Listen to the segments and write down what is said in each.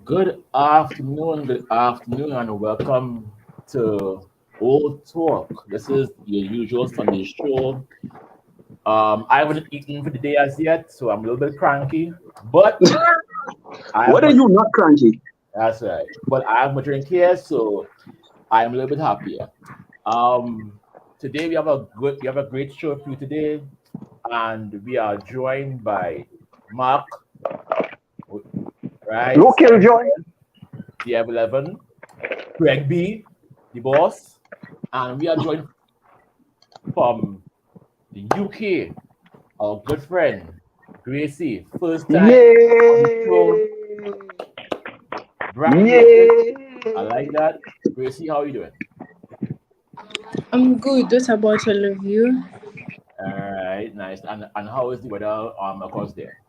Good afternoon, and welcome to Ole Talk. This is your usual Sunday show. I haven't eaten for the day as yet, so I'm a little bit cranky, but I have What are my, you not cranky? that's right. But I have my drink here, so I am a little bit happier. Um, Today we have a great show for you today, and we are joined by Mark, right? No killjoy. The F11, Greg B, the boss, and we are joined from the UK, our good friend Gracie, first time on the show, Yay! brand new with it. I Yay! like that. Gracie, how are you doing? I'm good. What about all of you? All right, nice. And how is the weather across there?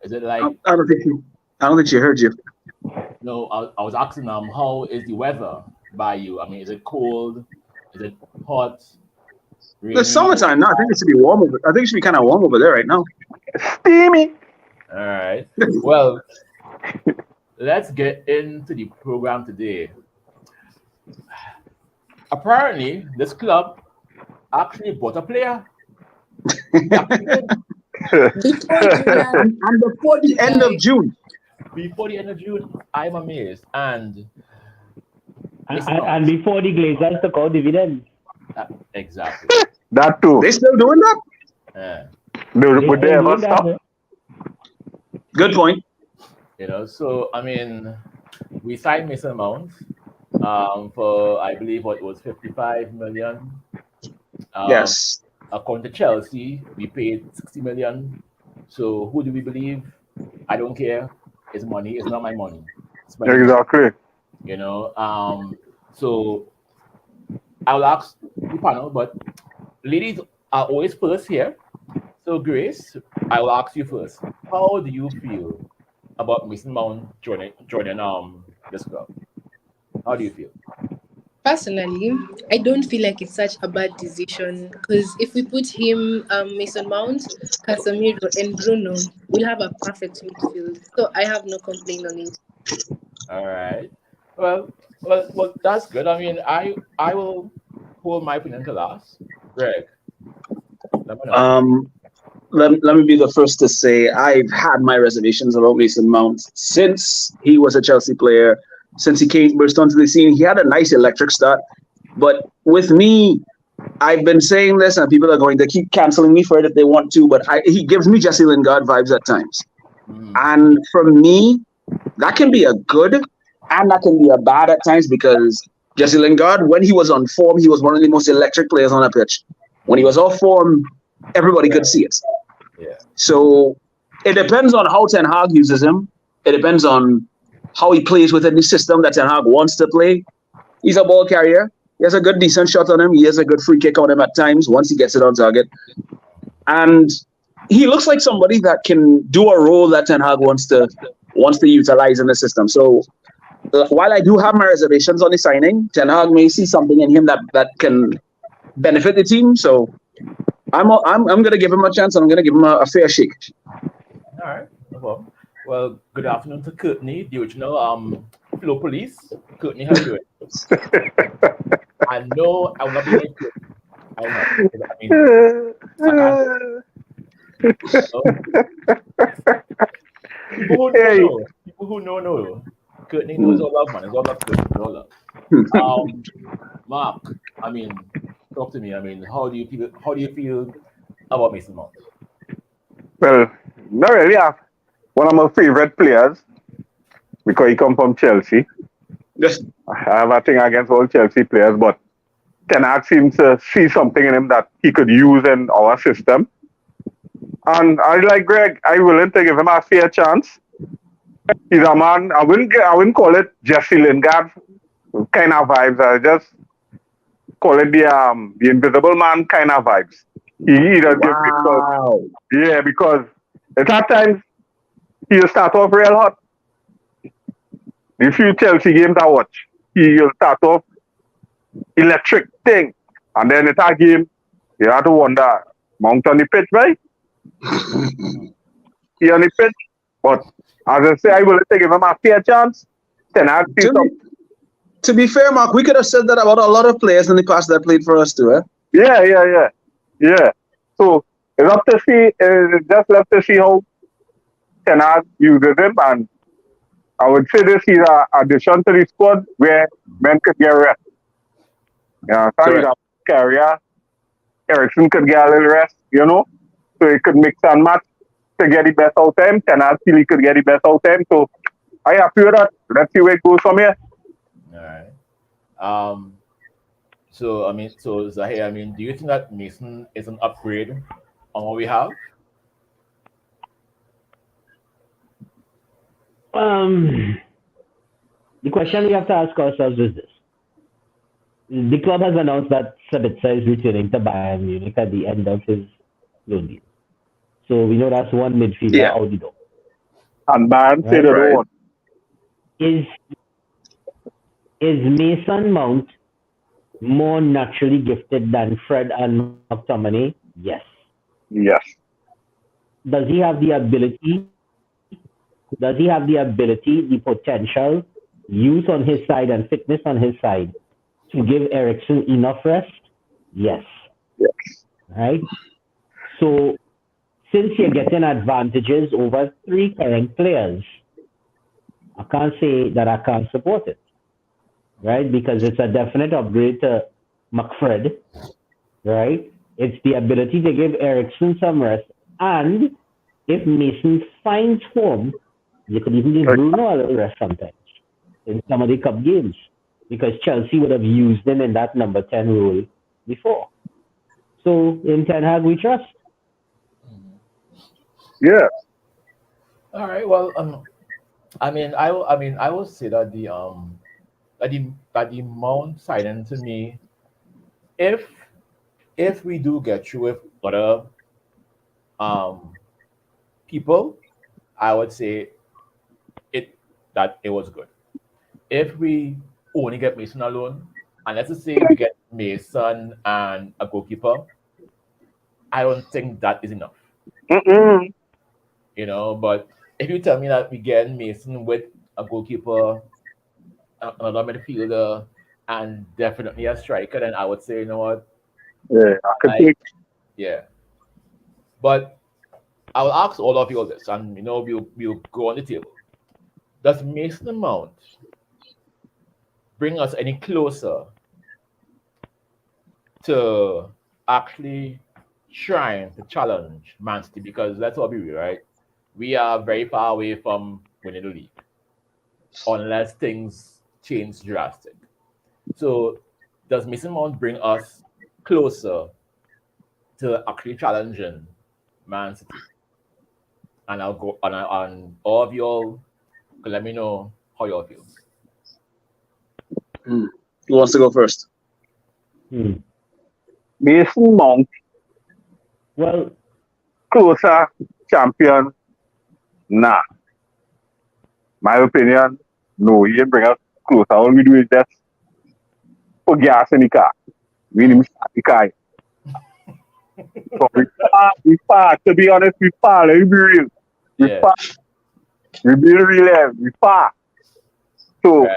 Is it like I don't think she heard you. no? I was asking how is the weather by you? I mean, is it cold? Is it hot? The Rainy? summertime now. I think it should be warm over. I think it should be kind of warm over there right now. Steamy. All right. Well, let's get into the program today. Apparently, this club actually bought a player. And before the end of June. Before the end of June, I'm amazed. And listen And out. before the Glazers took out dividends, Exactly. That too. They still doing that? Yeah. Would they ever doing stop? that. Good point. So I mean, we signed Mason Mount for I believe what was 55 million. Yes. According to Chelsea, we paid 60 million. So who do we believe? I don't care. It's money. It's not my money. It's my money. Exactly. So I'll ask the panel, but ladies are always first here. So Grace, I will ask you first. How do you feel about Mason Mount joining this club? How do you feel? Personally, I don't feel like it's such a bad decision because if we put him, Mason Mount, Casemiro, and Bruno, we'll have a perfect midfield. So I have no complaint on it. All right. Well, that's good. I mean, I will hold my opinion to last. Greg, let me know. Let me be the first to say I've had my reservations about Mason Mount since he was a Chelsea player, since he came burst onto the scene. He had a nice electric start, but with me, I've been saying this, and people are going to keep canceling me for it if they want to. But he gives me Jesse Lingard vibes at times, and for me, that can be a good and that can be a bad at times because Jesse Lingard, when he was on form, he was one of the most electric players on the pitch. When he was off form, everybody could see it. Yeah. So it depends on how Ten Hag uses him. It depends on how he plays within the system that Ten Hag wants to play. He's a ball carrier. He has a good, decent shot on him. He has a good free kick on him at times once he gets it on target. And he looks like somebody that can do a role that Ten Hag wants to utilize in the system. So while I do have my reservations on the signing, Ten Hag may see something in him that can benefit the team. So I'm going to give him a chance, and I'm going to give him a fair shake. All right. No problem. Well, good afternoon to Courtney, the original Flow Police. Courtney, how you doing? I know I will not be like you. I know. I mean, I can't. So, people who know. Courtney knows all love, man. It's all love, Courtney. All love. Mark, I mean, talk to me. I mean, how do you feel about Mason Mount? Well, not really. One of my favorite players because he come from Chelsea. Yes. I have a thing against all Chelsea players, but Ten Hag seems to see something in him that he could use in our system. And I like Greg. I'm willing to give him a fair chance. He's a man. I wouldn't call it Jesse Lingard kind of vibes. I just call it the Invisible Man kind of vibes. He does give because at that times he'll start off real hot. The few Chelsea games I watch, he'll start off electric thing. And then it's a game, you have to wonder, Mount on the pitch, right? He on the pitch. But as I say, I will give him a fair chance. Then I'll see some. To be fair, Mark, we could have said that about a lot of players in the past that played for us too, eh? Yeah. So it's up to see, it's just left to see how Ten Hag uses him. And I would say this is an addition to the squad where men could get rest. Yeah, so he's a carrier. Ericsson could get a little rest, so he could mix and match to get the best out of him. Ten Hag still he could get the best out of him. So I happy with that. Let's see where it goes from here. All right. So Zahir, do you think that Mason is an upgrade on what we have? The question we have to ask ourselves is this. The club has announced that Sabitzer is returning to Bayern Munich at the end of his loan deal. So we know that's one midfielder out the door. And Bayern say they don't want. Is Mason Mount more naturally gifted than Fred and McTominay? Yes. Does he have the ability? The potential, youth on his side and fitness on his side to give Ericsson enough rest? Yes. Right? So, since you're getting advantages over 3 current players, I can't say that I can't support it. Right? Because it's a definite upgrade to McFred. Right? It's the ability to give Ericsson some rest. And if Mason finds form, you could even give Bruno a little rest sometimes in some of the cup games. Because Chelsea would have used him in that number 10 role before. So in Ten Hag we trust. Yeah. All right. Well, I will say that the Mount signing to me, if we do get through with other people, I would say it was good. If we only get Mason alone, and let's just say we get Mason and a goalkeeper, I don't think that is enough. But if you tell me that we get Mason with a goalkeeper, another midfielder, and definitely a striker, then I would say, you know what? Yeah, I could take. Yeah. But I will ask all of you all this, and we'll go on the table. Does Mason Mount bring us any closer to actually trying to challenge Man City? Because let's all be real, right? We are very far away from winning the league unless things change drastic. So does Mason Mount bring us closer to actually challenging Man City? And I'll go on all of y'all. Let me know how y'all feel. Who wants to go first? Mason Mount. Well, closer champion. Nah. My opinion, no, he didn't bring us closer. All we do is just put gas in the car. We didn't start the car. So we far. To be honest, we far. Let me be real. We far. We be real. We far. So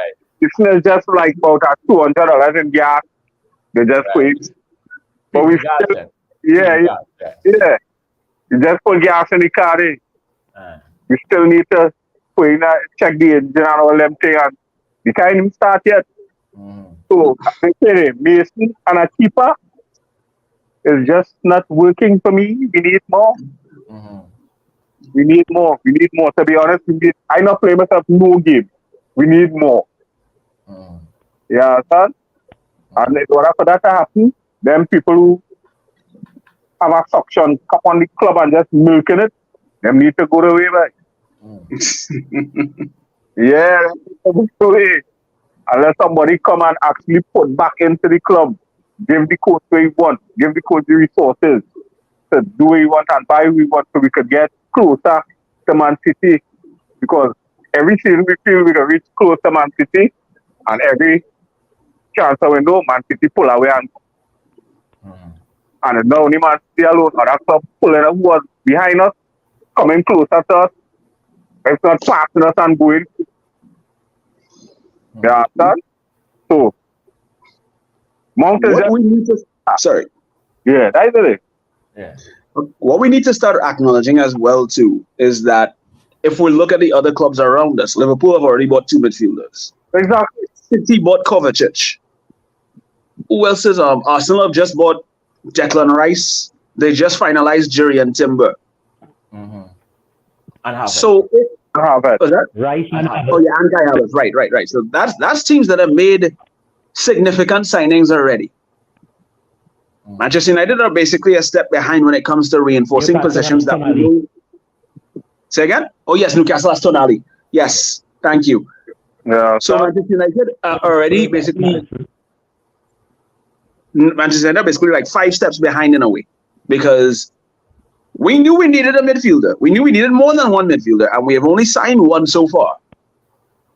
it's not just like about $200 in gas. They just wait. But we still, yeah. You just put gas in the car. We still need to check the engine and all them things. And we can't even start yet. So I say Mason and a keeper is just not working for me. We need more. We need more. To be honest, I not play myself no game. We need more. Yeah, son. And in order for that to happen, them people who have a suction cup on the club and just milking it, them need to go the way back. Yeah, unless somebody come and actually put back into the club, give the coach what he want, give the coach the resources to do what he want and buy what he want so we could get closer to Man City. Because every season we feel we can reach close to Man City, and every transfer window, Man City pull away and and now only Man City alone, other clubs pulling up who was behind us, coming closer to us. It's not passing us and going. You understand? So, Mount is What we need to sorry. yeah, that's it. Yeah. What we need to start acknowledging as well too is that if we look at the other clubs around us, Liverpool have already bought 2 midfielders. Exactly. City bought Kovacic. Who else is Arsenal have just bought Declan Rice. They just finalized Jurriën Timber. And Havertz. So was that? Rice and Oh yeah, and Kai Havertz. Right. So that's teams that have made significant signings already. Manchester United are basically a step behind when it comes to reinforcing positions that we know. Say again? Oh yes, Newcastle has Tonali. Yes, thank you. Yeah. So Manchester United are already basically Manchester United are basically like 5 steps behind in a way, because we knew we needed a midfielder. We knew we needed more than one midfielder, and we have only signed one so far.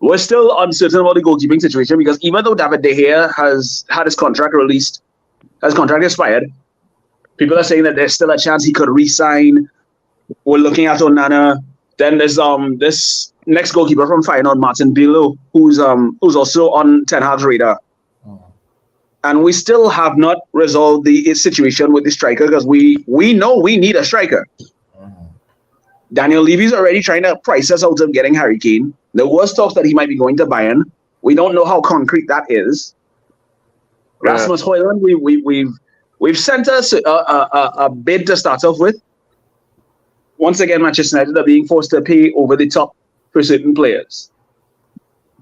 We're still uncertain about the goalkeeping situation because even though David De Gea has had his contract released, his contract expired, people are saying that there's still a chance he could re-sign. We're looking at Onana. Then there's this next goalkeeper from Feyenoord, Martin Bilo, who's also on Ten Hag's radar. And we still have not resolved the situation with the striker because we know we need a striker. Daniel Levy's already trying to price us out of getting Harry Kane. There was talks that he might be going to Bayern. We don't know how concrete that is. Yeah. Rasmus Højlund, we've sent us a bid to start off with. Once again, Manchester United are being forced to pay over the top for certain players.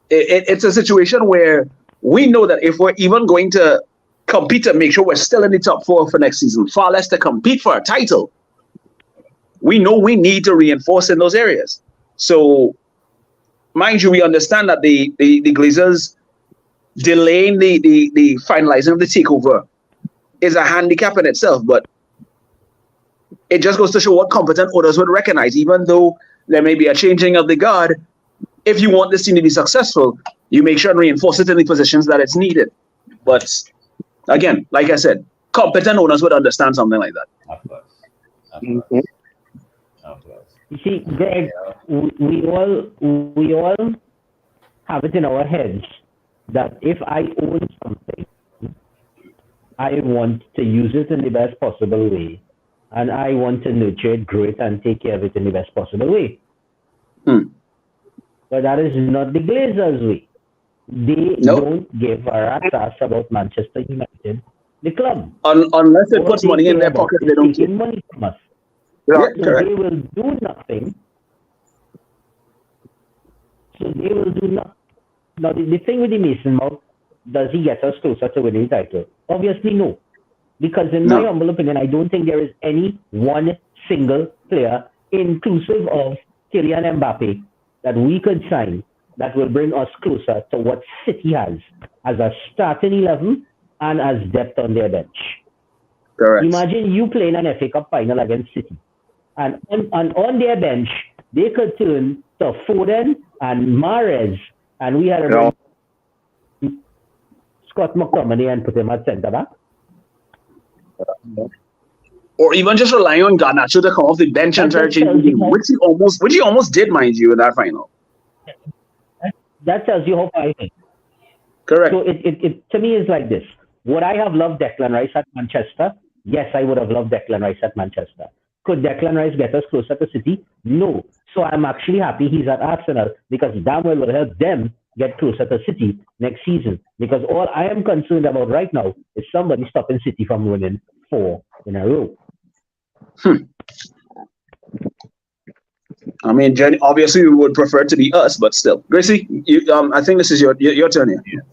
It's a situation where we know that if we're even going to compete to make sure we're still in the top 4 for next season, far less to compete for a title, we know we need to reinforce in those areas. So, mind you, we understand that the Glazers delaying the finalizing of the takeover is a handicap in itself, but it just goes to show what competent owners would recognize, even though there may be a changing of the guard. If you want this team to be successful, you make sure and reinforce it in the positions that it's needed. But again, like I said, competent owners would understand something like that. Of course. You see, Greg, we all have it in our heads that if I own something, I want to use it in the best possible way, and I want to nurture it, grow it, and take care of it in the best possible way. But that is not the Glazers' way. They don't give a rat's ass about Manchester United, the club. Unless it puts money in their pocket, they don't take money from us. Yeah, so they will do nothing. Now, the thing with the Mason Mount, does he get us closer to winning the title? Obviously, no. Because in my humble opinion, I don't think there is any one single player, inclusive of Kylian Mbappe, that we could sign that will bring us closer to what City has as a starting 11 and as depth on their bench. Correct. Imagine you playing an FA Cup final against City. And on their bench, they could turn to Foden and Mahrez, and we had a Scott McTominay and put him at centre back. Or even just relying on Garnacho to come off the bench and try to change the game, which he almost did, mind you, in that final. That tells you how far I think. Correct. So it to me is like this. Would I have loved Declan Rice at Manchester? Yes, I would have loved Declan Rice at Manchester. Could Declan Rice get us closer to City? No. So I'm actually happy he's at Arsenal because damn well will help them get closer to City next season. Because all I am concerned about right now is somebody stopping City from winning 4 in a row. I mean, Jenny, obviously we would prefer it to be us, but still. Gracie, I think this is your turn here.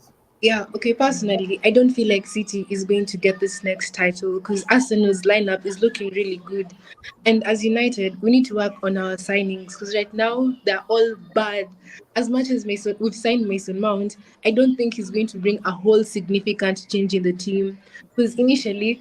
Yeah, okay, personally, I don't feel like City is going to get this next title because Arsenal's lineup is looking really good. And as United, we need to work on our signings because right now they're all bad. As much as we've signed Mason Mount, I don't think he's going to bring a whole significant change in the team. Because initially,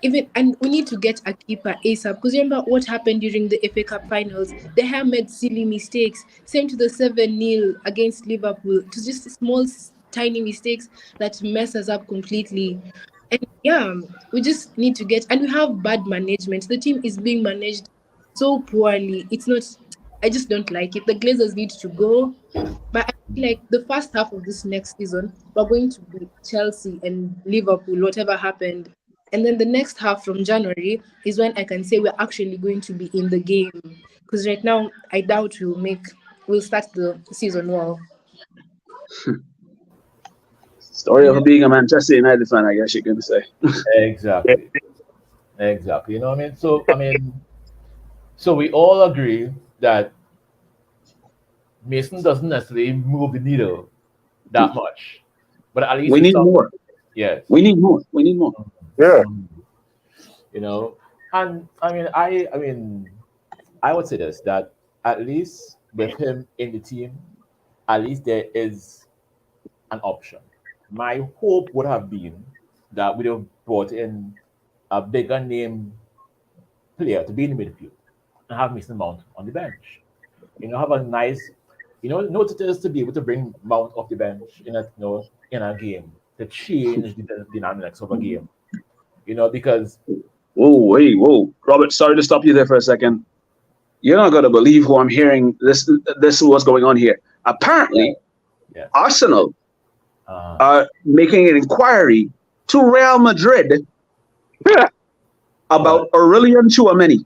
and we need to get a keeper ASAP, because remember what happened during the FA Cup finals. De Gea made silly mistakes. Same to the 7-0 against Liverpool. It was just small, tiny mistakes that mess us up completely. And yeah, we just need to get, and we have bad management. The team is being managed so poorly. It's not, I just don't like it. The Glazers need to go. But I feel like the first half of this next season, we're going to be Chelsea and Liverpool, whatever happened. And then the next half from January is when I can say we're actually going to be in the game. Because right now, I doubt we'll start the season well. Story of being a Manchester United fan, I guess you can say. Exactly. You know what I mean? So we all agree that Mason doesn't necessarily move the needle that much, but at least We it's need something. more. Yes. We need more. We need more. Yeah. You know, and I would say this, that at least with him in the team, at least there is an option. My hope would have been that we'd have brought in a bigger name player to be in the midfield and have Mason Mount on the bench. Have a nice, know what it is to be able to bring Mount off the bench in a game to change the dynamics of a game. Because Whoa. Robert, sorry to stop you there for a second. You're not going to believe who I'm hearing. This is what's going on here. Apparently, yes. Arsenal are making an inquiry to Real Madrid about Aurelian Tchouameni.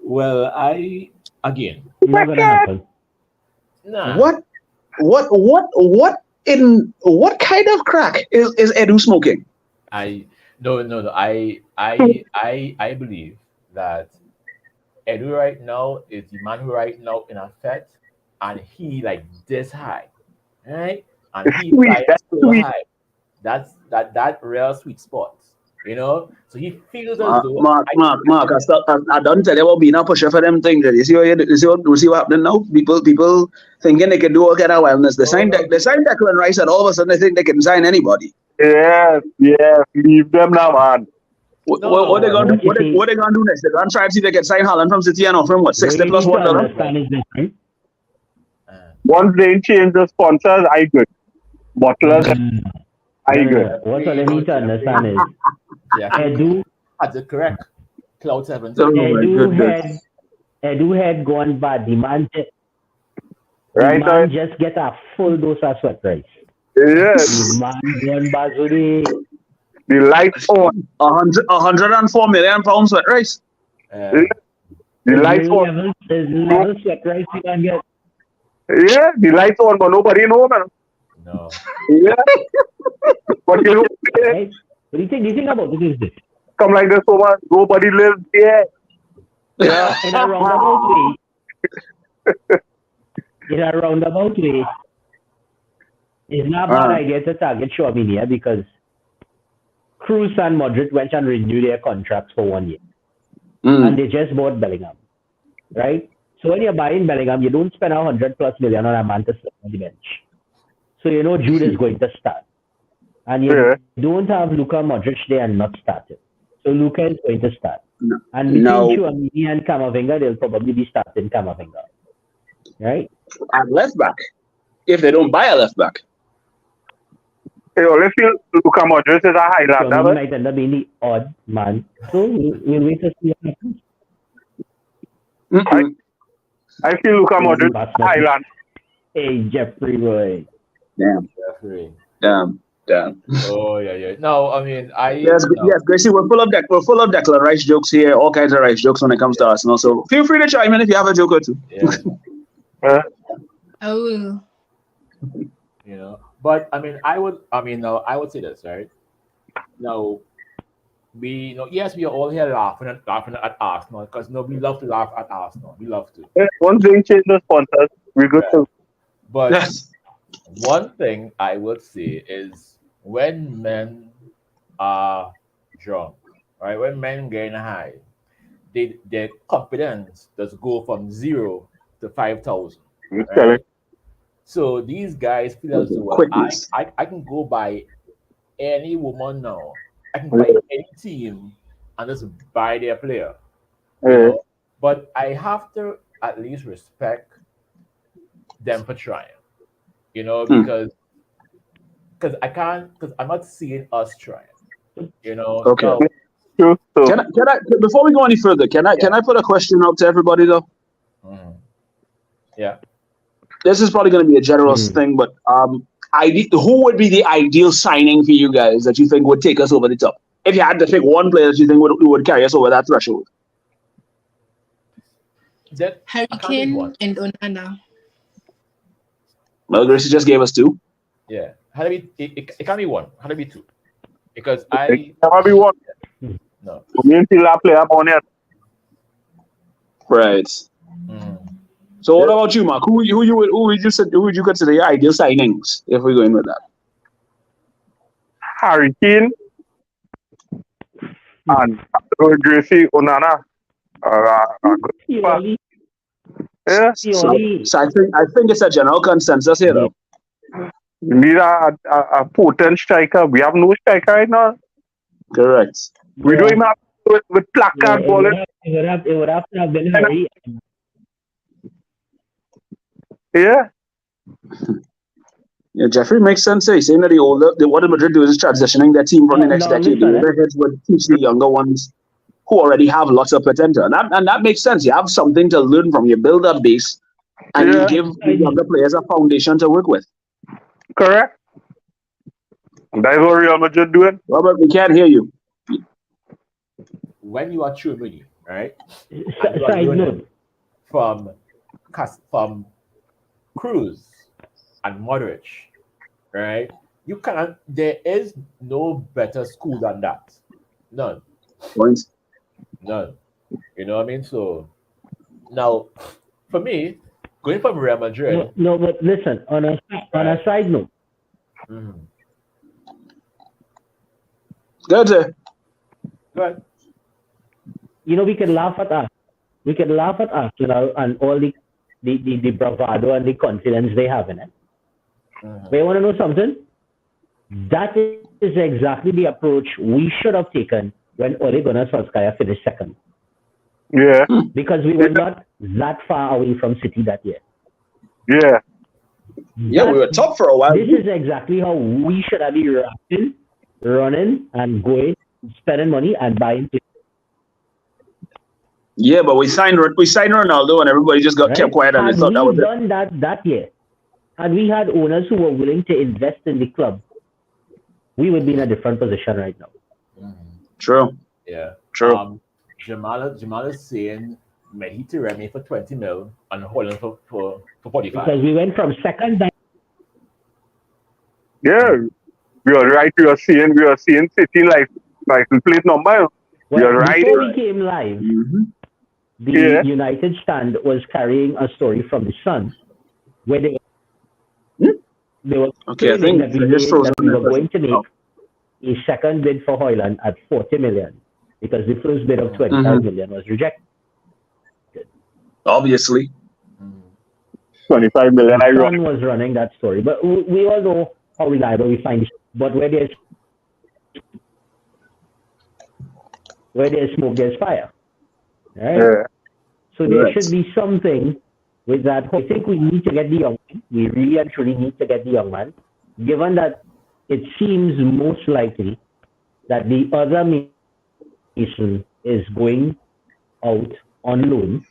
Well, I again. Not gonna happen. Nah. What kind of crack is Edu smoking? No. I believe that Edu right now is the man who right now in effect, and he like this high, right? And he flies so high. That's that real sweet spot. So he feels as though Mark, I don't tell you about being a pusher for them things. You see what happening now? People thinking they can do all kind of wellness. They signed Declan Rice, and all of a sudden they think they can sign anybody. Yes. Leave them now, man. What they gonna do? What they gonna do next? They're gonna try to see if they can sign Haaland from City and offer him what, 60 plus $1? Once they change the sponsors, I good. Bottlers, I good. What I need to understand is Edu that's correct. Cloud 7. Edu had gone bad. The man just get a full dose of sweat rice. Yes. The man gone bad today. The lights on. 104 million pounds sweat rice. The lights on. Level sweat rice you can get. Yeah, the lights on, but nobody know, man. No. Yeah. But Right? What do you think about this? Is this? Come like this, so much. Nobody lives there. Yeah. In a roundabout way, it's not a bad idea to target Tchouameni because Cruz and Modric went and renewed their contracts for 1 year. And they just bought Bellingham. Right? So when you're buying Bellingham, you don't spend 100 plus million on a man to sit on the bench. So Jude is going to start. And you don't have Luka Modric there and not started. So Luka is going to start. And between Tchouameni and Camavinga, they'll probably be starting Camavinga. Right? At left back. If they don't buy a left back. Hey, only feel Luka Modric is a Highlander. Tchouameni might end up being the odd man. So we'll wait to see what happens. I feel Luka Modric is a Highlander. Hey, Jeffrey boy. Damn. Jeffrey. Damn. Oh yeah. No, I mean Yes, Gracie, we're full of Declan Rice jokes here, all kinds of Rice jokes when it comes to Arsenal. So feel free to chime in if you have a joke or two. Yeah. I will. But I would say this, right? Now, yes, we are all here laughing at Arsenal because we love to laugh at Arsenal. We love to. Yeah, once they change the sponsors, we're good to. But one thing I would say is when men are drunk, right? When men getting high, their confidence does go from 0 to 5,000. Right? So these guys feel as though I can go buy any woman now. I can buy any team and just buy their player. You Yeah. know, but I have to at least respect them for trying. You know, because I can't because I'm not seeing us trying. You know, Okay. no, True. So Can I before we go any further, can yeah, I put a question out to everybody though? mhm, yeah. This is probably going to be a generous Hmm. thing, but who would be the ideal signing for you guys that you think would take us over the top? If you had to pick one player that you think would carry us over that threshold. That Harry I can't pick one. Kane and Onana. Well, Gracie just gave us two. Yeah, had to be it can't be one. Had to be two because it I never be one. no. Me and Tila play up on it. Right. Mhm. So what Yeah. about you, Mark? Who would you consider your ideal signings if we're going with that? Harry Kane and Gracie Onana are good. Purely, Yeah. So, purely, I think it's a general consensus here, yeah. though. We need a potent striker. We have no striker right now. Correct. We don't Yeah, even have with yeah, placard balling. it would have to have been Harry. Yeah. Yeah, Jeffrey makes sense. He's saying that what the Madrid do is transitioning their team from the next Now decade. The listen, older heads would teach the younger ones who already have lots of potential. And that makes sense. You have something to learn from. You build a base and you Yeah. give the younger players a foundation to work with. Correct. That's what Real Madrid doing. Robert, we can't hear you. When you are true money, right, and you are side learning note. from from Cruz and Modric, right? You can't. There is no better school than that. None. Points. None. You know what I mean? So now, for me, going from Real Madrid, No, but listen, on a right? side note, Mhm. Good. Sir. Right. we can laugh at us. We can laugh at us, and all the bravado and the confidence they have in it. Mhm. But you want to know something? That is exactly the approach we should have taken when Ole Gunnar Solskjaer finished second. Yeah. Because we were not that far away from City that year. Yeah. Yeah, we were top for a while. This is exactly how we should have been reacting, running and going, spending money and buying players, Yeah, but we signed Ronaldo and everybody just kept right? quiet and they Had thought that we was it. done that year, and we had owners who were willing to invest in the club, we would be in a different position right now. Mhm. True. Yeah. True. Jamal is saying Mehdi Remy for 20 mil and Holland for 45. Because we went from second down. Yeah. We are right. We are seeing City like plate number. We Well, are right. before we came live, Mm-hmm. the Yeah. United stand was carrying a story from the Sun where they were Okay, I claiming think that I just froze we on were there. going to make a second bid for Hoyland at 40 million because the first bid of 25 million was rejected. Obviously. Mhm. 25 million. The Sun was running that story, but we all know how reliable we find it. But where there's smoke, there's fire, right? Yeah. So there Right. should be something with that. I think we need to get the young man. We really and truly need to get the young man, given that it seems most likely that the other Mason is going out on loan,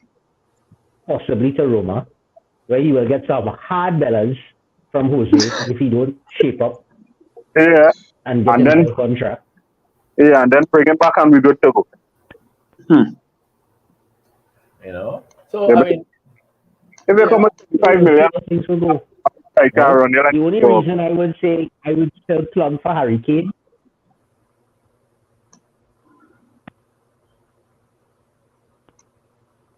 possibly to Roma, where he will get some hard dollars from Jose if he don't shape up Yeah. and get And him then a contract. yeah, and then bring him back and we good to go. You know? So, Yeah, I but mean, if they come with 25 million, Things will go. I can Right? run you like The only so. reason I would say I would still plug for Harry Kane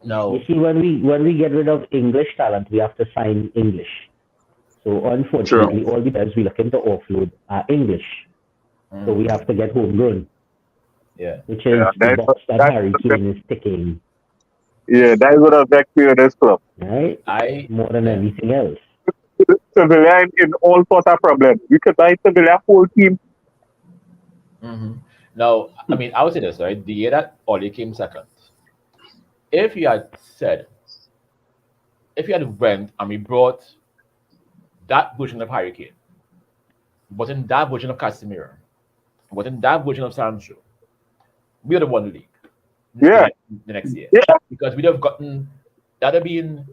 no. You see, when we get rid of English talent, we have to sign English. So unfortunately, all the players we looking to offload are English. So we have to get homegrown, Yeah. which is the box that Harry Kane is ticking, Yeah, that is what affects me with this club. right? More than anything else. Sevilla in all sorts of problems. We could buy Sevilla whole team. Now, I mean, I would say this, right? The year that Oli came second, if you had said, if you had went and we brought that version of Hurricane, but in that version of Casemiro, but in that version of Sancho, we would have won the league Yeah, the next year yeah, because we'd have gotten that would have been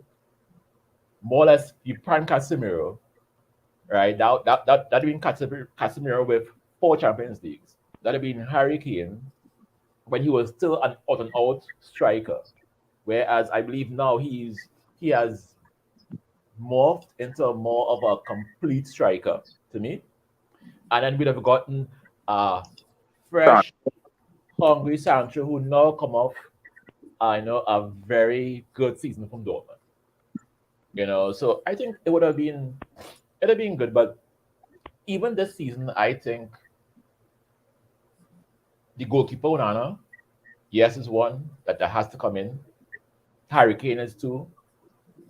more or less the prime Casemiro, right? That'd been Casemiro with 4 Champions Leagues. That'd been Harry Kane when he was still an out and out striker. Whereas I believe now he has morphed into more of a complete striker to me. And then we'd have gotten son. fresh, hungry Sancho who now come off I know a very good season from Dortmund. So I think it'd have been good, but even this season, I think the goalkeeper Onana, yes, is one that has to come in. Harry Kane is two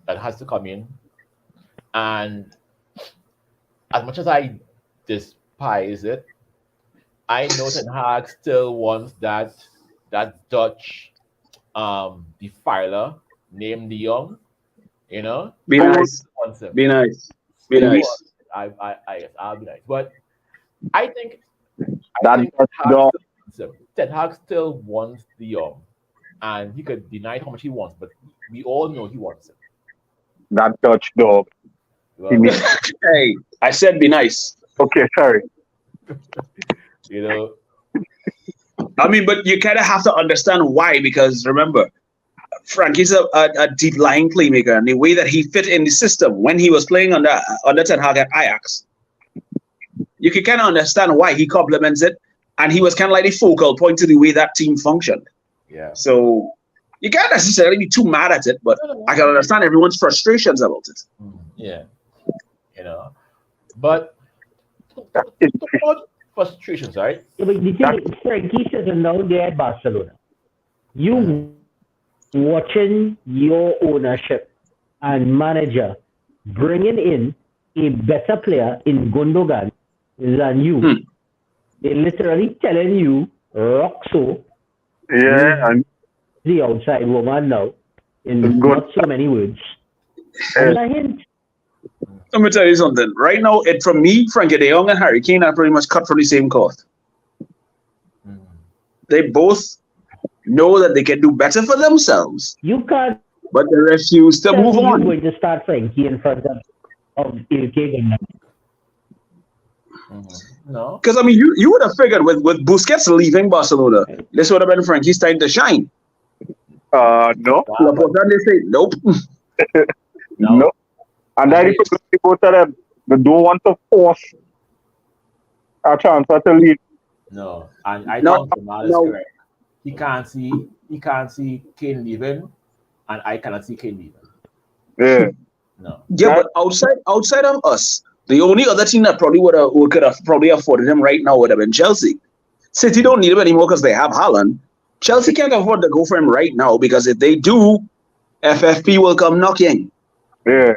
that has to come in. And as much as I despise it, I know Ten Hag still wants that Dutch defiler named De Jong, you know. Be I nice. Wants him. Be nice. Be Still nice. wants I guess I'll be nice. But I think I That think Dutch Ten Hag dog, still wants him. Ten Hag still wants De Jong. And he could deny how much he wants, but we all know he wants him. that Dutch dog. He Well, makes, Hey, I said be nice. okay, sorry. you know, I mean, but you kind of have to understand why, because remember, Frankie's a deep lying playmaker, and the way that he fit in the system when he was playing under Ten Hag at Ajax, you can kind of understand why he complements it, and he was kind of like the focal point to the way that team functioned. yeah. So you can't necessarily be too mad at it, but No, no, no. I can understand everyone's frustrations about it. Yeah. But That is, talk about frustrations, right? Yeah, but the thing is, Frankie sitting down there at Barcelona. You watching your ownership and manager bringing in a better player in Gundogan than you. They're literally telling you, Roxo, yeah, and the outside woman now, in good. not so many words. Uh, And a hint. Let me tell you something. Right now, from me, Frankie De Jong and Harry Kane are pretty much cut from the same cloth. Mm. They both know that they can do better for themselves, You can't but they refuse to tell move me you're on. going to start Frankie in front of Ilke. No. Because I mean, you would have figured with Busquets leaving Barcelona, this would have been Frankie's time to shine. no, Nah, but Laporta, they say nope. no. no. And that I is people tell them they don't want to force a transfer to leave. No. And I No, think Jamal is no. correct. He can't see Kane leaving, and I cannot see Kane leaving. Yeah, No. Yeah, but outside of us, the only other team that probably could have probably afforded him right now would have been Chelsea. City don't need him anymore because they have Haaland. Chelsea can't afford to go for him right now because if they do, FFP will come knocking. yeah.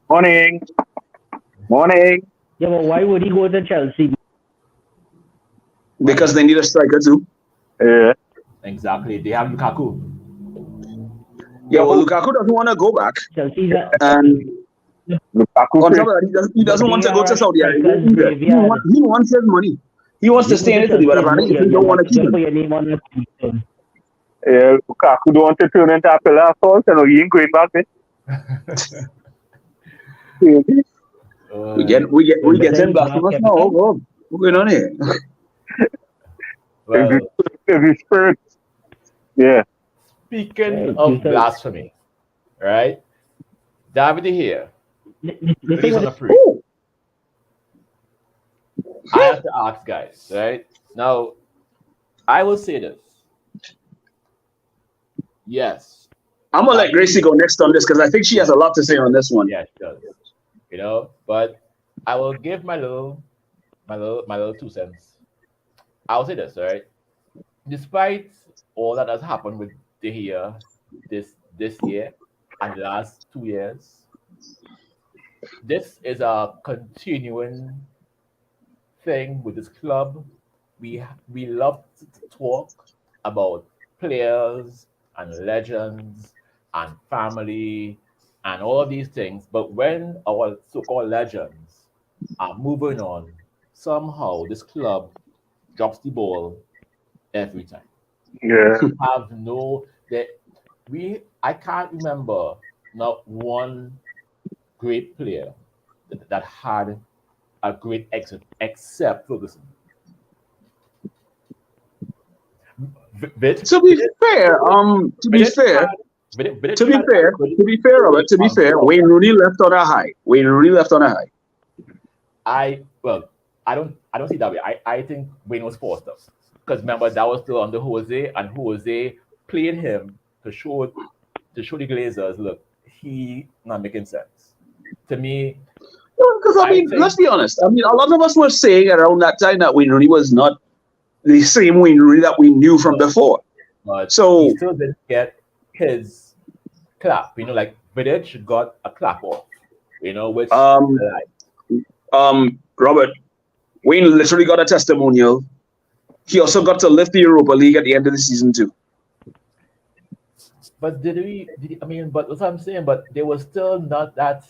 Morning, morning. Yeah, but why would he go to Chelsea? Because they need a striker too. Yeah, Exactly. They have Lukaku. Yeah, well, Lukaku doesn't want to go back, Chelsea's a, and Lukaku. on top of that, he doesn't want to go to Saudi Arabia strikers either. graveyard. He wants his money. He wants to You go stay in to Italy, but Chelsea, apparently you he don't want to keep put him. your name on that team. Yeah, Lukaku don't want to turn into a pillar of salt, and he ain't going back there. Crazy. We get better in he's Barcelona back now. every Oh, what's going on here? Well, Every spirit. Yeah, speaking Right, of you said- blasphemy, right? David here, The thing released on with a free. Oh, I have to ask, guys, right? Now, I will say this. Yes, I'm gonna let Gracie go next on this because I think she has a lot to say on this one. yes, it does. But I will give my little 2 cents. I'll say this, right? Despite all that has happened with De Gea this year and the last 2 years, this is a continuing thing with this club we love to talk about players and legends and family and all of these things, but when our so-called legends are moving on, somehow this club drops the ball every time. Yeah. Have no that we I can't remember not one great player that had a great exit except Ferguson. Vidic, To be fair, Vidic had Vidic had a good Robert, to be run fair, throughout. Wayne Rooney left on a high. Wayne Rooney left on a high. I don't see it that way. I think Wayne was forced up because remember that was still under Jose, and Jose played him to show the Glazers, look, he not making sense. To me, Because I I mean, let's think, be honest. I mean, a lot of us were saying around that time that Wayne Rooney was not the same Wayne Rooney that we knew from before. but he So, still didn't get his clap. Like Vidic got a clap off. Which um, like Robert, Wayne literally got a testimonial. He also got to lift the Europa League at the end of the season too. but I mean, but what I'm saying, but there was still not that.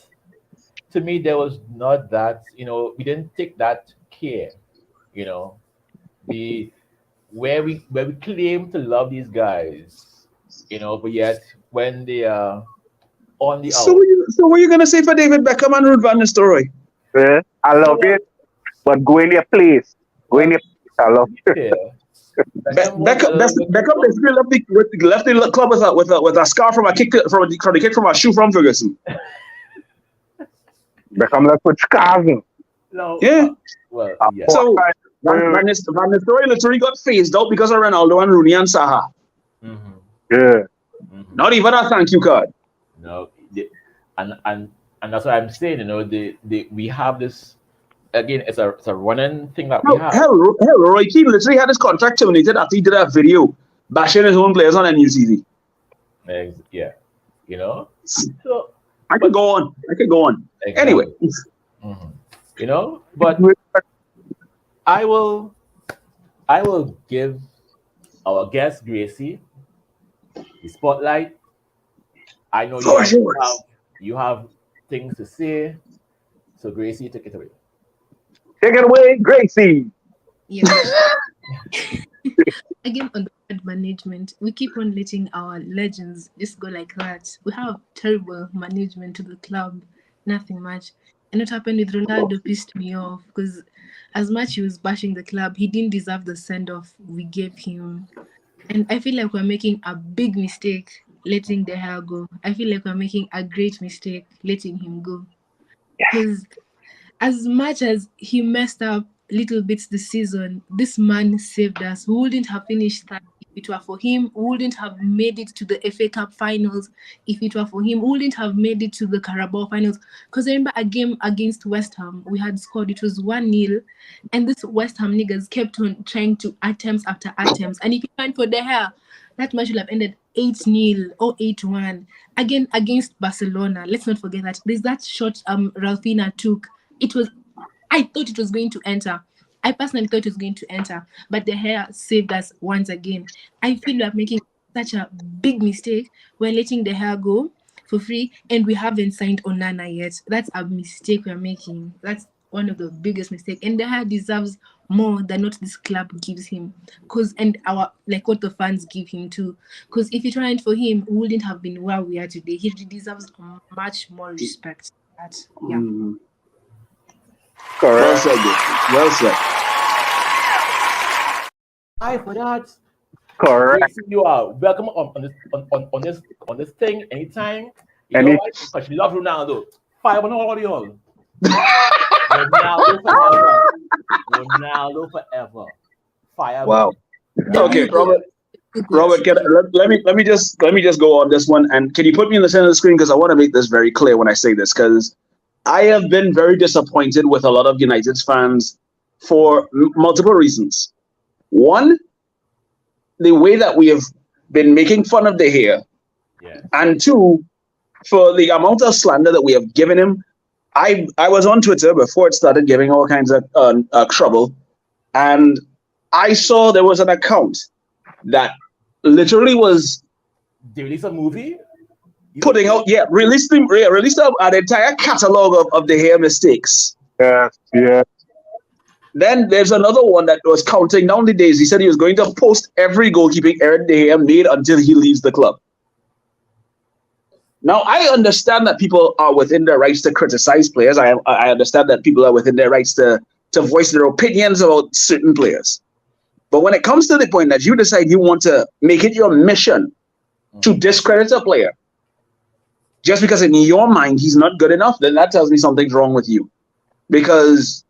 To me, there was not that. We didn't take that care. You know, the where we claim to love these guys. But yet when they are on the So, out, what are you gonna say for David Beckham and Ruud van Nistelrooy? Yeah. I you know love what? it, but go in your place. Go in Well, your place. I love it. here Beckham was a Beckham, little bit too Beckham close. basically left the club with a scar from a kick from the kick from a shoe from Ferguson. Become left with scars. No, Yeah. well, yeah. So Wait, wait, Van Nistelrooy literally got phased out because of Ronaldo and Rooney and Saha. hmm yeah. hmm Not even a thank you card. No, and that's what I'm saying. We have this again. It's a running thing that we have. Hell, Roy Keane literally had his contract terminated after he did a video bashing his own players on NUTV. Yeah, you know. So, I could go on. Anyway, exactly. But I will give our guest Gracie the spotlight. I know for yours. you have things to say, so Gracie, take it away. Take it away, Gracie. Yes. Again, on the bad management, we keep on letting our legends just go like that. We have terrible management to the club, nothing much. And what happened with Ronaldo pissed me off because, as much he was bashing the club, he didn't deserve the send off we gave him. And I feel like we're making a big mistake letting De Gea go. I feel like we're making a great mistake letting him go. Because as much as he messed up little bits this season, this man saved us. We wouldn't have finished third if it were for him. We wouldn't have made it to the FA Cup finals if it were for him. We wouldn't have made it to the Carabao finals. Because I remember a game against West Ham, we had scored, it was 1-0, and this West Ham niggas kept on trying to attempts after attempts. And if you find for De Gea, that match would have ended 8-0 or 8-1. Again, against Barcelona. Let's not forget that. There's that shot Ralphina took. I thought it was going to enter. I personally thought it was going to enter, but the hair saved us once again. I feel we are making such a big mistake. We're letting the hair go for free, and we haven't signed Onana yet. That's a mistake we're making. That's one of the biggest mistakes. And the hair deserves more than what this club gives him. And what the fans give him too. Because if it weren't for him, we wouldn't have been where we are today. He deserves much more respect. Yeah. Mm. Correct. Well said, Gracie. Well said. Hi for that. Correct. Gracie, you are welcome on this thing anytime. You Any- know why? Because you love Ronaldo. Fire on all y'all. Ronaldo forever. Ronaldo forever. Fire. Wow. The Okay, blue Robert. goal. Robert, let me just go on this one, and can you put me in the center of the screen because I want to make this very clear when I say this, because I have been very disappointed with a lot of United's fans for multiple reasons. One, the way that we have been making fun of De Gea, Yeah. and two, for the amount of slander that we have given him. I was on Twitter before it started giving all kinds of trouble, and I saw there was an account that literally was They released a movie. putting out, released an entire catalog of the hair mistakes. Yes, yes. Then there's another one that was counting down the days. He said he was going to post every goalkeeping error De Gea made until he leaves the club. Now, I understand that people are within their rights to criticize players. I understand that people are within their rights to voice their opinions about certain players. But when it comes to the point that you decide you want to make it your mission to discredit a player, just because in your mind he's not good enough, then that tells me something's wrong with you. Because,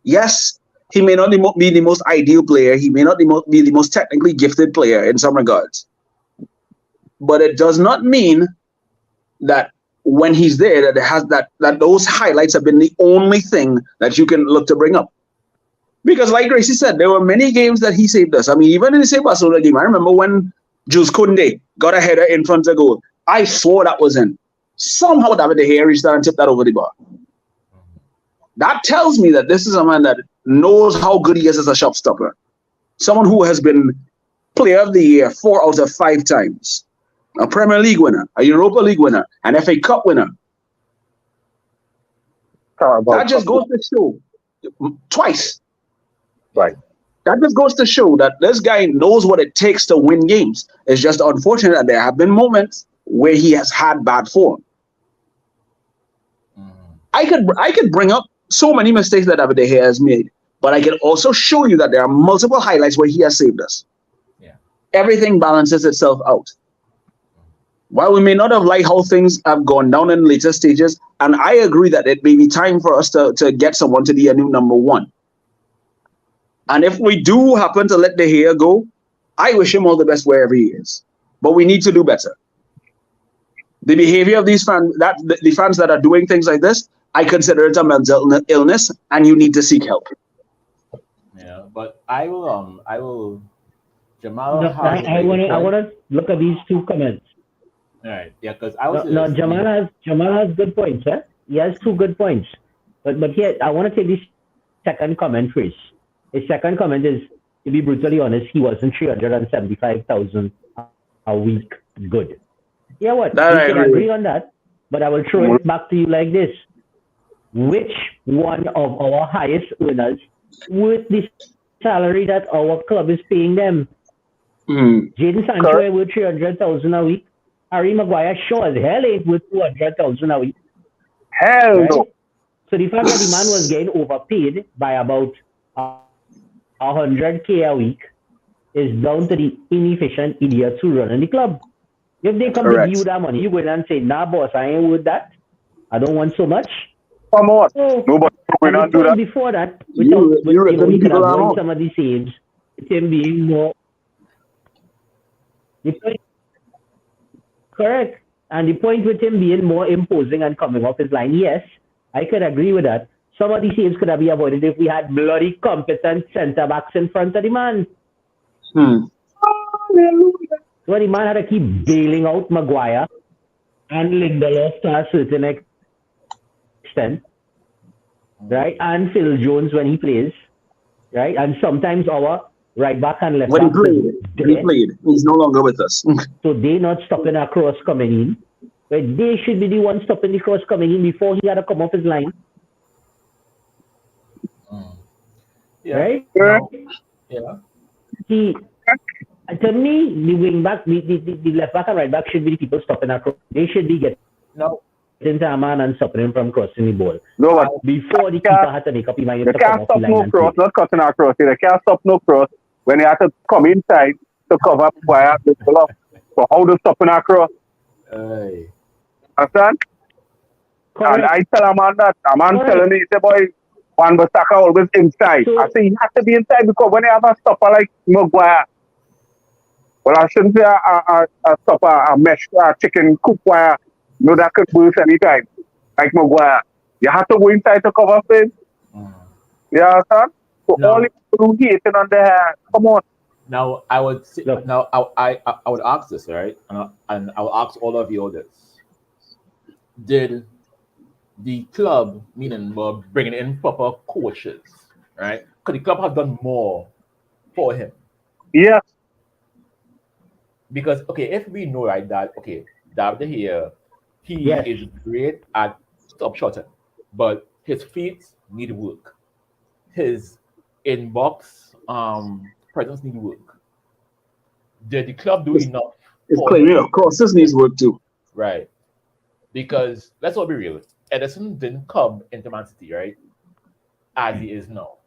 yes, he may not be the most ideal player. He may not be the most technically gifted player in some regards. But it does not mean that when he's there, that those highlights have been the only thing that you can look to bring up. Because like Gracie said, there were many games that he saved us. I mean, even in the same Barcelona game, I remember when Jules Koundé got a header in front of goal. I swore that was in. Somehow David De Gea reached out and tipped that over the bar. That tells me that this is a man that knows how good he is as a shot stopper. Someone who has been Player of the Year 4 out of 5 times. A Premier League winner, a Europa League winner, an FA Cup winner. That just goes to show twice. Right. That just goes to show that this guy knows what it takes to win games. It's just unfortunate that there have been moments where he has had bad form. I could bring up so many mistakes that David De Gea has made, but I can also show you that there are multiple highlights where he has saved us. Yeah. Everything balances itself out. While we may not have liked how things have gone down in later stages, and I agree that it may be time for us to get someone to be a new number one. And if we do happen to let De Gea go, I wish him all the best wherever he is. But we need to do better. The behavior of these fans, the fans that are doing things like this, I consider it a mental illness, and you need to seek help. Yeah, but I will. Jamal. No, I want to look at these 2 comments. All right, yeah, because I was. No, Jamal has good points, huh? He has 2 good points. But here, I want to take this second comment first. His second comment is, to be brutally honest, he wasn't 375,000 a week good. Yeah, what? We can agree on that, but I will throw it back to you like this. Which one of our highest earners worth the salary that our club is paying them? Jadon Sancho worth 300,000 a week. Harry Maguire sure as hell ain't worth 200,000 a week. Hell no. So the fact that the man was getting overpaid by about 100K a week is down to the inefficient idiots who run in the club. If they come to give you that money, you go in and say, nah, boss, I ain't worth that. I don't want so much. Come on. So, Nobody will not do that. Before that, we could have won some of the saves. With him being more... Correct. And the point with him being more imposing and coming off his line, yes, I could agree with that. Some of these saves could have been avoided if we had bloody competent centre-backs in front of the man. So the man had to keep bailing out Maguire and Lindelof to a certain extent, right? And Phil Jones when he plays, right? And sometimes our right back and left back. When he played, he's no longer with us. So they not stopping a cross coming in. Right? They should be the ones stopping the cross coming in before he had to come off his line. Yeah. Right? Yeah. To me, the wing back, the left back and right back should be the people stopping our cross. They should be getting into a man and stopping him from crossing the ball. No, but before the keeper had to make up his mind. They can't stop no cross, not cutting across. They can't stop no cross when they have to come inside to cover wire the ball. So how to stopping across? Understand? And I tell a man that, a man telling me, he say, boy, Wan-Bissaka always inside. So, I say he has to be inside because when you have a stopper like Maguire, well, I shouldn't say a stopper, a mesh, a chicken coop wire, you know, that could burst anytime, like Maguire. You have to go inside to cover him. You understand? So all you do hitting on the hand. Come on. Now I would say, I would ask this, right? And I will ask all of you this. Did the club, meaning bringing in proper coaches, right? Could the club have done more for him. Yes. Because okay, if we know right that okay, David here, he Yes. is great at stop shotting, but his feet need work. His inbox presence need work. Did the club do It's, enough it's for clear. him? Yeah, of course, this needs work too. Right. Because let's all be real. Edison didn't come into Man City, right? As he is now.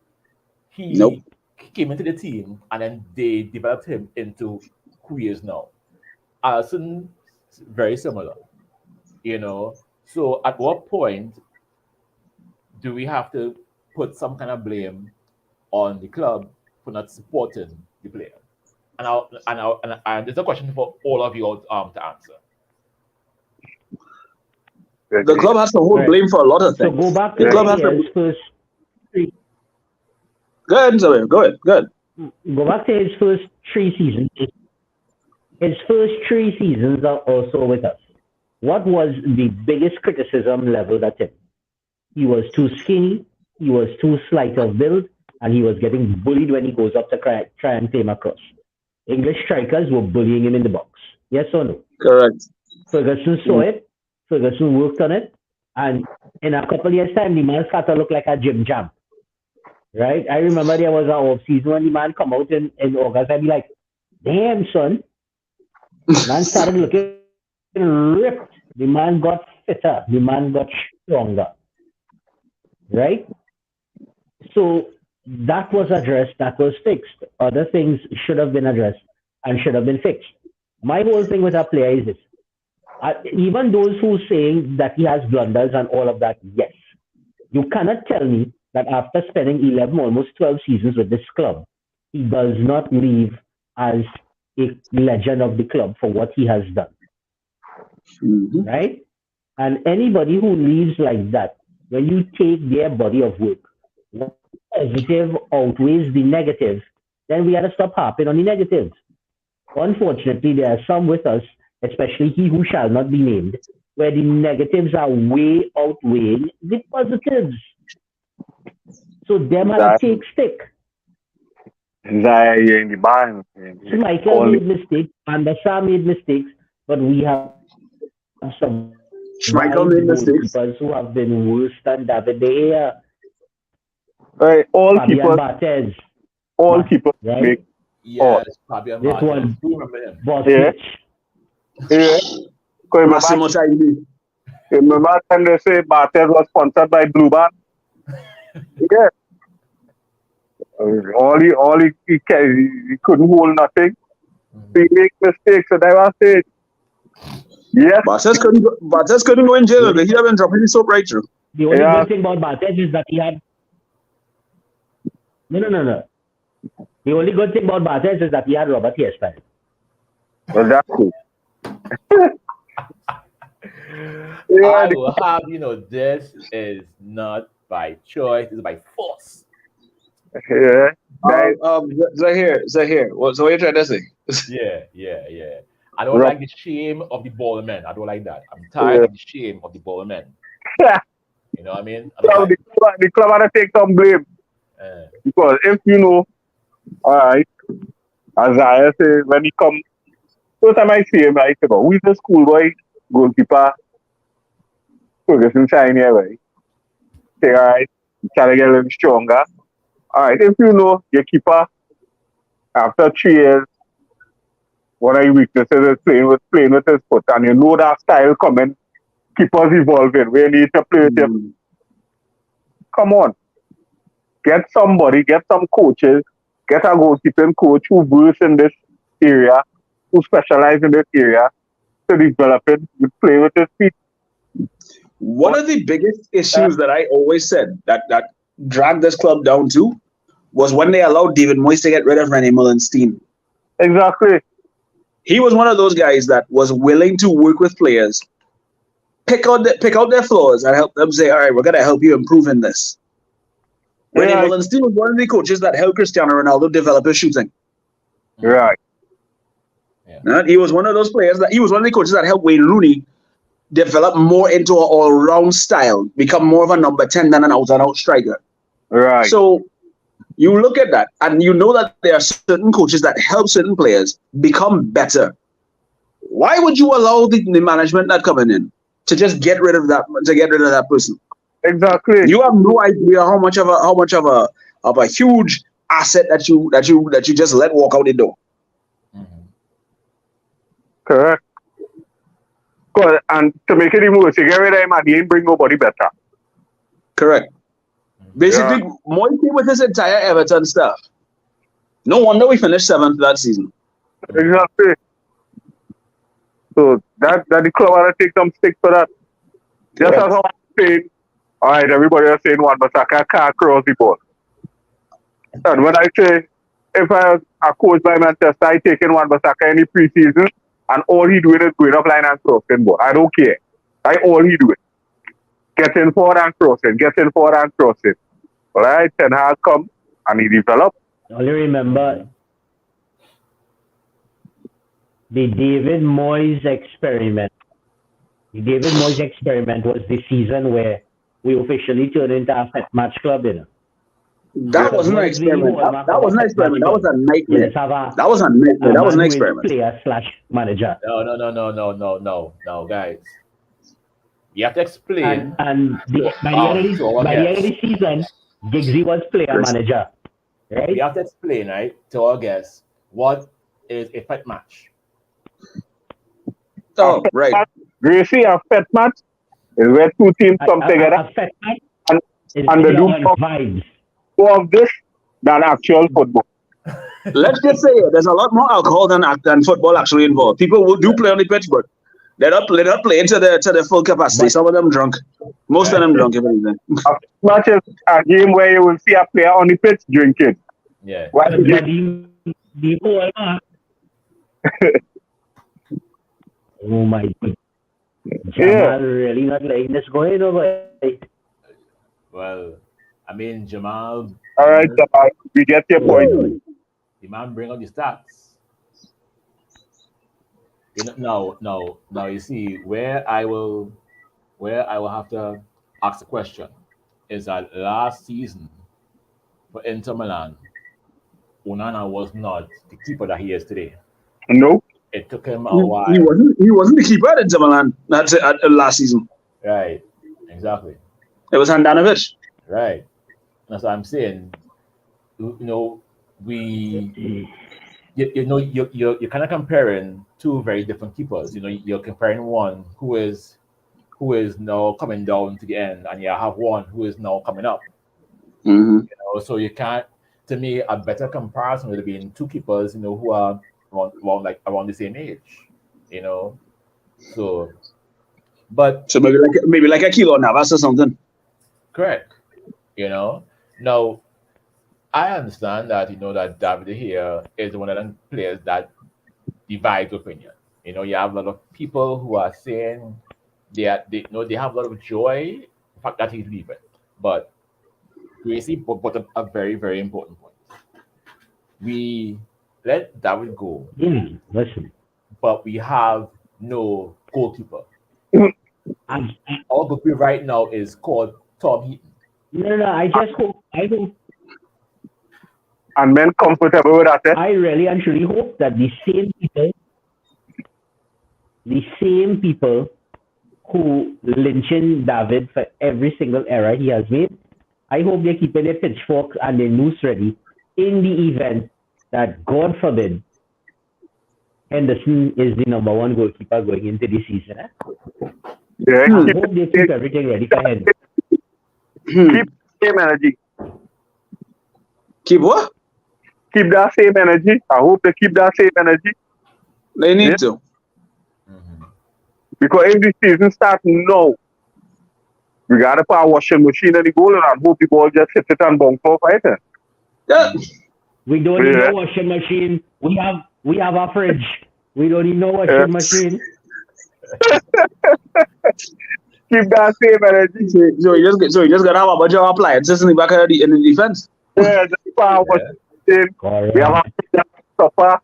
Nope. He came into the team and then they developed him into who he is now. Allison, very similar, you know. So at what point do we have to put some kind of blame on the club for not supporting the player? And there's a question for all of you to answer. The club has to hold Right. blame for a lot of So things. go back to The club has his to. first three, Go ahead, Zoe. Go ahead. Go ahead. go back to his first 3 seasons. His first 3 seasons are also with us. What was the biggest criticism leveled at him? He was too skinny, he was too slight of build, and he was getting bullied when he goes up to try and claim across. English strikers were bullying him in the box. Yes or no? Correct. Ferguson saw it. Ferguson worked on it. And in a couple of years' time, the man started to look like a gym jam. Right? I remember there was an off-season when the man come out in August. I'd be like, damn, son. Man started looking ripped. The man got fitter. The man got stronger. Right? So that was addressed. That was fixed. Other things should have been addressed and should have been fixed. My whole thing with our player is this. Even those who saying that he has blunders and all of that, yes. You cannot tell me that after spending 11, almost 12 seasons with this club, he does not leave as a legend of the club for what he has done. Mm-hmm. Right? And anybody who leaves like that, when you take their body of work, one positive outweighs the negative, then we have to stop harping on the negatives. Unfortunately, there are some with us, especially he who shall not be named, where the negatives are way outweighing the positives. So them have to take stick. In the barn. Michael made mistakes, Anderson made mistakes, but we have some Schmeichel made mistakes. goalkeepers who have been worse than David De Gea, Right, all Fabian keepers, Barthez, all keepers right? make. Yes, Fabian This Barthez. one, Do remember him. Bosnich. Yeah. Remember, Massimo Taibbi. remember when they say Barthez was sponsored by Blue Band? Yeah. He couldn't hold nothing. He make mistakes, so that was it. Yes. Barthez couldn't go in jail. He'd have been dropping his soap right through. The only Yeah. good thing about Barthez is that he had. No. The only good thing about Barthez is that he had Robert Hairstyle. Well, that's cool. I will have this is not by choice, it's by force. Yeah. Zahir. So what you trying to say? Yeah. I don't like the shame of the ball men. I don't like that. I'm tired of the shame of the ball men. You know what I mean? So the club had to take some blame. Because if you know, alright, as I say, when he come, first time I see him, I say, who is the schoolboy goalkeeper? Ferguson sign here, right? Say, alright, try to get a little stronger. Alright, if you know your keeper, after 3 years, one of your weaknesses is playing with his foot, and you know that style coming, keepers evolving, where you need to play with him. Come on. Get somebody, get some coaches, get a goalkeeping coach who works in this area, who specializes in this area, to develop it, play with his feet. One of the biggest issues that I always said that dragged this club down to was when they allowed David Moyes to get rid of René Mullenstein. Exactly. He was one of those guys that was willing to work with players, pick out their flaws, and help them say, all right, we're going to help you improve in this. René Mullenstein was one of the coaches that helped Cristiano Ronaldo develop his shooting. Right. Yeah. He was one of those players he was one of the coaches that helped Wayne Rooney develop more into an all-round style, become more of a number 10 than an out-and-out striker. Right. So You look at that, and you know that there are certain coaches that help certain players become better. Why would you allow the management not coming in to just get rid of that person? Exactly. You have no idea how much of a huge asset that you just let walk out the door. Mm-hmm. Correct. And to make it even worse, you get rid of him and he ain't bring nobody better. Correct. Basically, Moy came with his entire Everton stuff. No wonder we finished 7th that season. Exactly. So that the club had to take some stick for that. Just as how I'm saying, all right, everybody is saying Wan-Bissaka can't cross the ball. And when I say, if I was a coach by Manchester, I taking Wan-Bissaka any preseason, and all he doing is going up line and crossing ball. I don't care. All he doing. Getting forward and crossing, getting forward and crossing. All right, Ten Hag come and he developed. Only remember the David Moyes experiment. The David Moyes experiment was the season where we officially turned into a Fet Match Club, you know. That wasn't an experiment. That wasn't an experiment. That was a nightmare. That was a nightmare. That was an experiment. Player/manager. No, guys. You have to explain. And by the end of the season, Giggsy was player manager. Right? You have to explain, right, to our guests what is a Fet match. Oh, right. Gracie, a Fet match is where two teams come together A Fet match and they do vibes. more of this than actual football. Let's just say there's a lot more alcohol than football actually involved. People do play on the pitch, but they're not playing to the full capacity. Some of them drunk. Most of them drunk, if anything. A match is a game where you will see a player on the pitch drinking. Yeah. Oh my God. Jamal really not letting this go in over. Well, I mean, Jamal. All right, we get your point. The man bring out the stats. No. You see, where I will have to ask the question is that last season for Inter Milan, Onana was not the keeper that he is today. No. It took him a while. He wasn't the keeper at Inter Milan last season. Right. Exactly. It was Handanovic. Right. That's what I'm saying. You're kind of comparing two very different keepers. You're comparing one who is now coming down to the end, and you have one who is now coming up. Mm-hmm. So you can't. To me, a better comparison would have been two keepers, who are around the same age. So, but so maybe like a Kilo Navas or something. Correct. Now I understand that that David here is one of the players that divides opinion. You have a lot of people who are saying they have a lot of joy in the fact that he's leaving. But Gracie brought up a very, very important point. We let David go. Listen. But we have no goalkeeper. Our goalkeeper right now is called Tom Heaton. No, I hope and men comfortable with that. I really and truly hope that the same people who lynching David for every single error he has made, I hope they're keeping their pitchforks and their noose ready in the event that, God forbid, Henderson is the number one goalkeeper going into the season. Yeah, I hope they keep everything ready for Henderson. Keep the same energy. Keep what? Keep that same energy. I hope they keep that same energy. They need to. Mm-hmm. Because if the season starts now, we got to put a washing machine in the goal and hope the ball just hits it and bounce off right there. Yeah. We don't need no washing machine. We have a fridge. We don't need no washing machine. Keep that same energy. So you just gotta have a bunch of appliances in the back of in the defense. Yeah, just power machine. We have a stopper,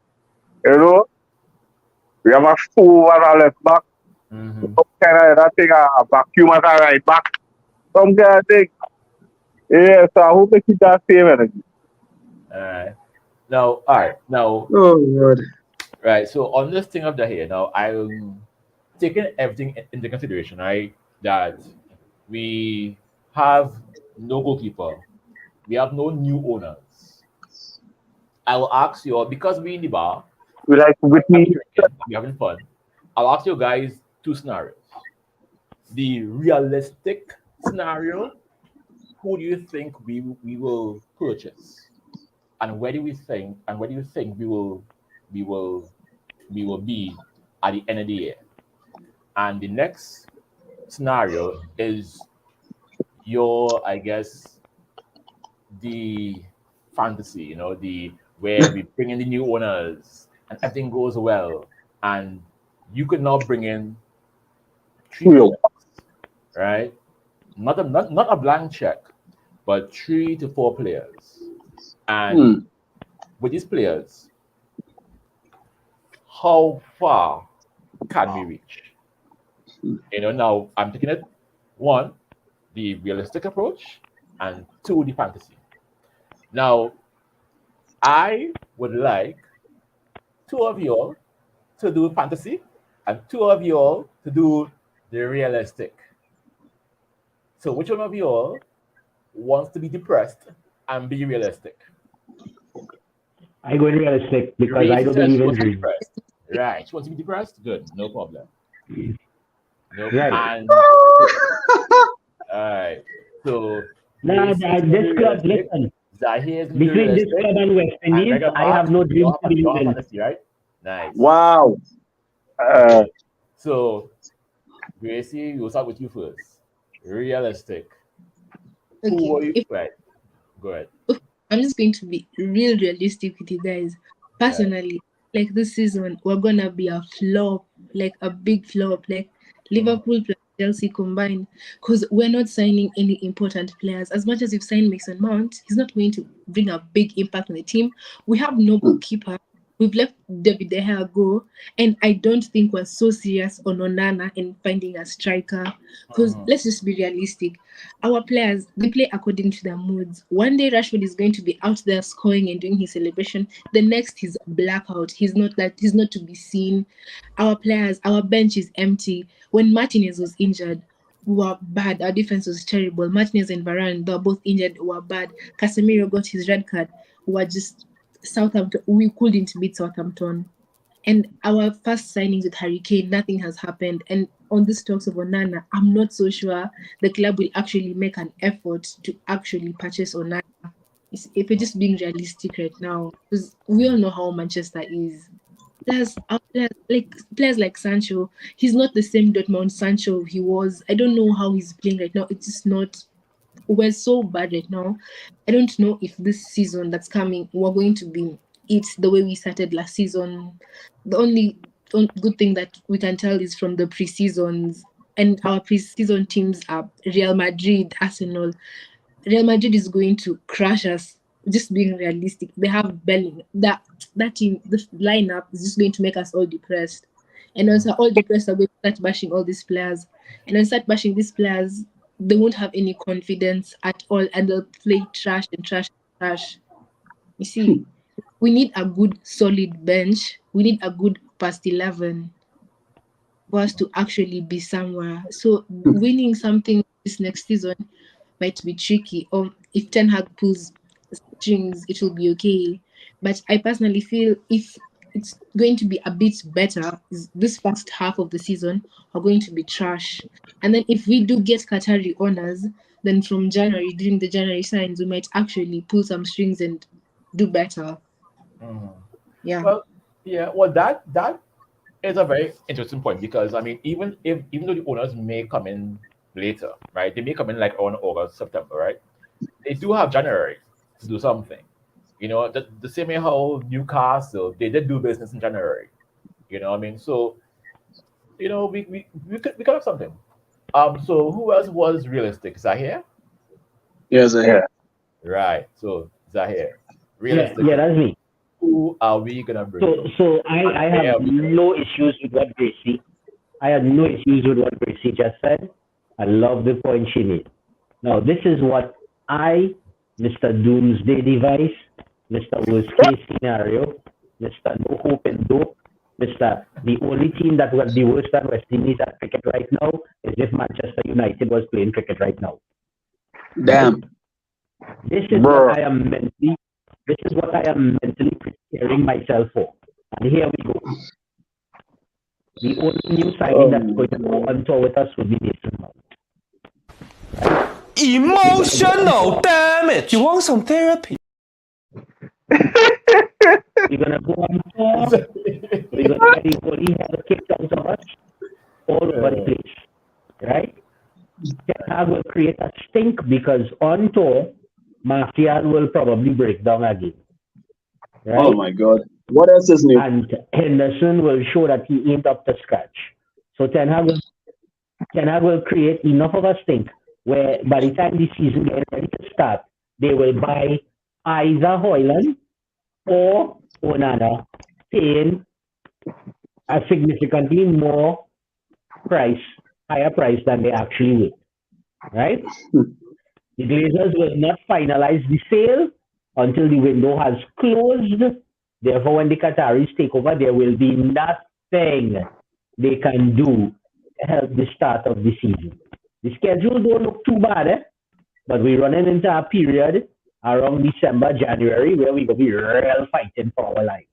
we have a stool at our left back. Mm-hmm. Some kind of that thing, a vacuum at our right back. Some kind of thing. Yeah, so I hope they keep that same energy. Now, all right. Now, Oh God. right. So on this thing up there here, now I'm taking everything into consideration, right? That we have no goalkeeper, we have no new owners. I will ask you all because we in the bar, We like I'm Whitney. drinking, I'm having fun. I'll ask you guys two scenarios. The realistic scenario, who do you think we will purchase? And where do you think we will we will be at the end of the year? And the next scenario is your, I guess, the fantasy, the where we bring in the new owners and everything goes well, and you could now bring in three Real. players, right? Not a blank check, but 3 to 4 players. And with these players, how far can we reach? Now I'm taking it one, the realistic approach, and two, the fantasy. Now, I would like two of y'all to do fantasy and two of y'all to do the realistic. So, which one of y'all wants to be depressed and be realistic? I go realistic because I Gracie don't says believe she in wants to be dreams. depressed. Right. She wants to be depressed? Good. No problem. Nope. Right. And all right. So Nah, Gracie is going to this be club, realistic. listen, Zahir is going to be between this realistic. club and West And Indies, Greg and I have Mark, no dreams to you believe all have in. honesty, right? Nice. Wow. Uh, Okay. So Gracie, we'll start with you first. Realistic. Who Okay. are you? If Right. Go ahead. I'm just going to be real realistic with you guys. Right. Personally, like this season, we're gonna be a flop, like a big flop, like Mhm. Liverpool plus Chelsea combined. Because we're not signing any important players. As much as we've signed Mason Mount, he's not going to bring a big impact on the team. We have no goalkeeper. We've let David De Gea go, and I don't think we're so serious on Onana and finding a striker. Because Mhm. let's just be realistic. Our players, they play according to their moods. One day Rashford is going to be out there scoring and doing his celebration. The next he's blackout. He's not to be seen. Our players, our bench is empty. When Martinez was injured, we were bad. Our defense was terrible. Martinez and Varane, they were both injured, were bad. Casemiro got his red card. We were just Southampton. We couldn't beat Southampton. And our first signings with Harry Kane, nothing has happened. And on this talks of Onana, I'm not so sure the club will actually make an effort to actually purchase Onana. If we're just being realistic right now, because we all know how Manchester is. Players like Sancho, he's not the same Dortmund Sancho he was. I don't know how he's playing right now. It's just not. We're so bad right now. I don't know if this season that's coming we're going to be it the way we started last season. The only good thing that we can tell is from the pre-seasons, and our pre-season teams are Real Madrid, Arsenal. Real Madrid is going to crush us. Just being realistic, they have Belling. That team, the lineup is just going to make us all depressed. And once we're all depressed, we're going to start bashing all these players. And when we start bashing these players, they won't have any confidence at all, and they'll play trash and trash and trash. You see, we need a good, solid bench. We need a good past 11 for us to actually be somewhere. So winning something this next season might be tricky. Or if Ten Hag pulls strings, it will be okay. But I personally feel if it's going to be a bit better, this first half of the season are going to be trash. And then if we do get Qatari owners, then from January, during the January signs, we might actually pull some strings and do better. Mhm. Yeah. Well, yeah. Well, that is a very interesting point because I mean, even though the owners may come in later, right? They may come in like on August, September, right? They do have January to do something. The same way how Newcastle they did do business in January. What I mean? So we could have something. So who else was realistic? Zahir? Yes, I yeah. hear. Right. So Zahir. Yeah, Realistically, that's me. who are we gonna bring So, in? so And I where have are we going? no issues with what Gracie. I have no issues with what Gracie just said. I love the point she made. Now, this is what I, Mr. Doomsday Device, Mr. Worst Case Scenario, Mr. No Hope in Dope, Mr. The only team that was the worst than West Indies at cricket right now is if Manchester United was playing cricket right now. Damn. This is what I am mentally. This is what I am mentally preparing myself for. And here we go. The only new signing that's going to go on tour with us will be Mason Mount. Right? Emotional, damn it! You want some therapy? We're gonna go on tour. We're gonna get the holy hell kicked out of us all over the place. Right? Ten Hag will create a stink because on tour, Martial will probably break down again. Right? Oh my God. What else is new? And Henderson will show that he ain't up to scratch. So Ten Hag will create enough of a stink where by the time the season gets ready to start, they will buy either Hoyland or Onana, paying a significantly higher price than they actually will. Right? The Glazers will not finalize the sale until the window has closed. Therefore, when the Qataris take over, there will be nothing they can do to help the start of the season. The schedule don't look too bad, but we're running into a period around December, January, where we're going to be real fighting for our lives.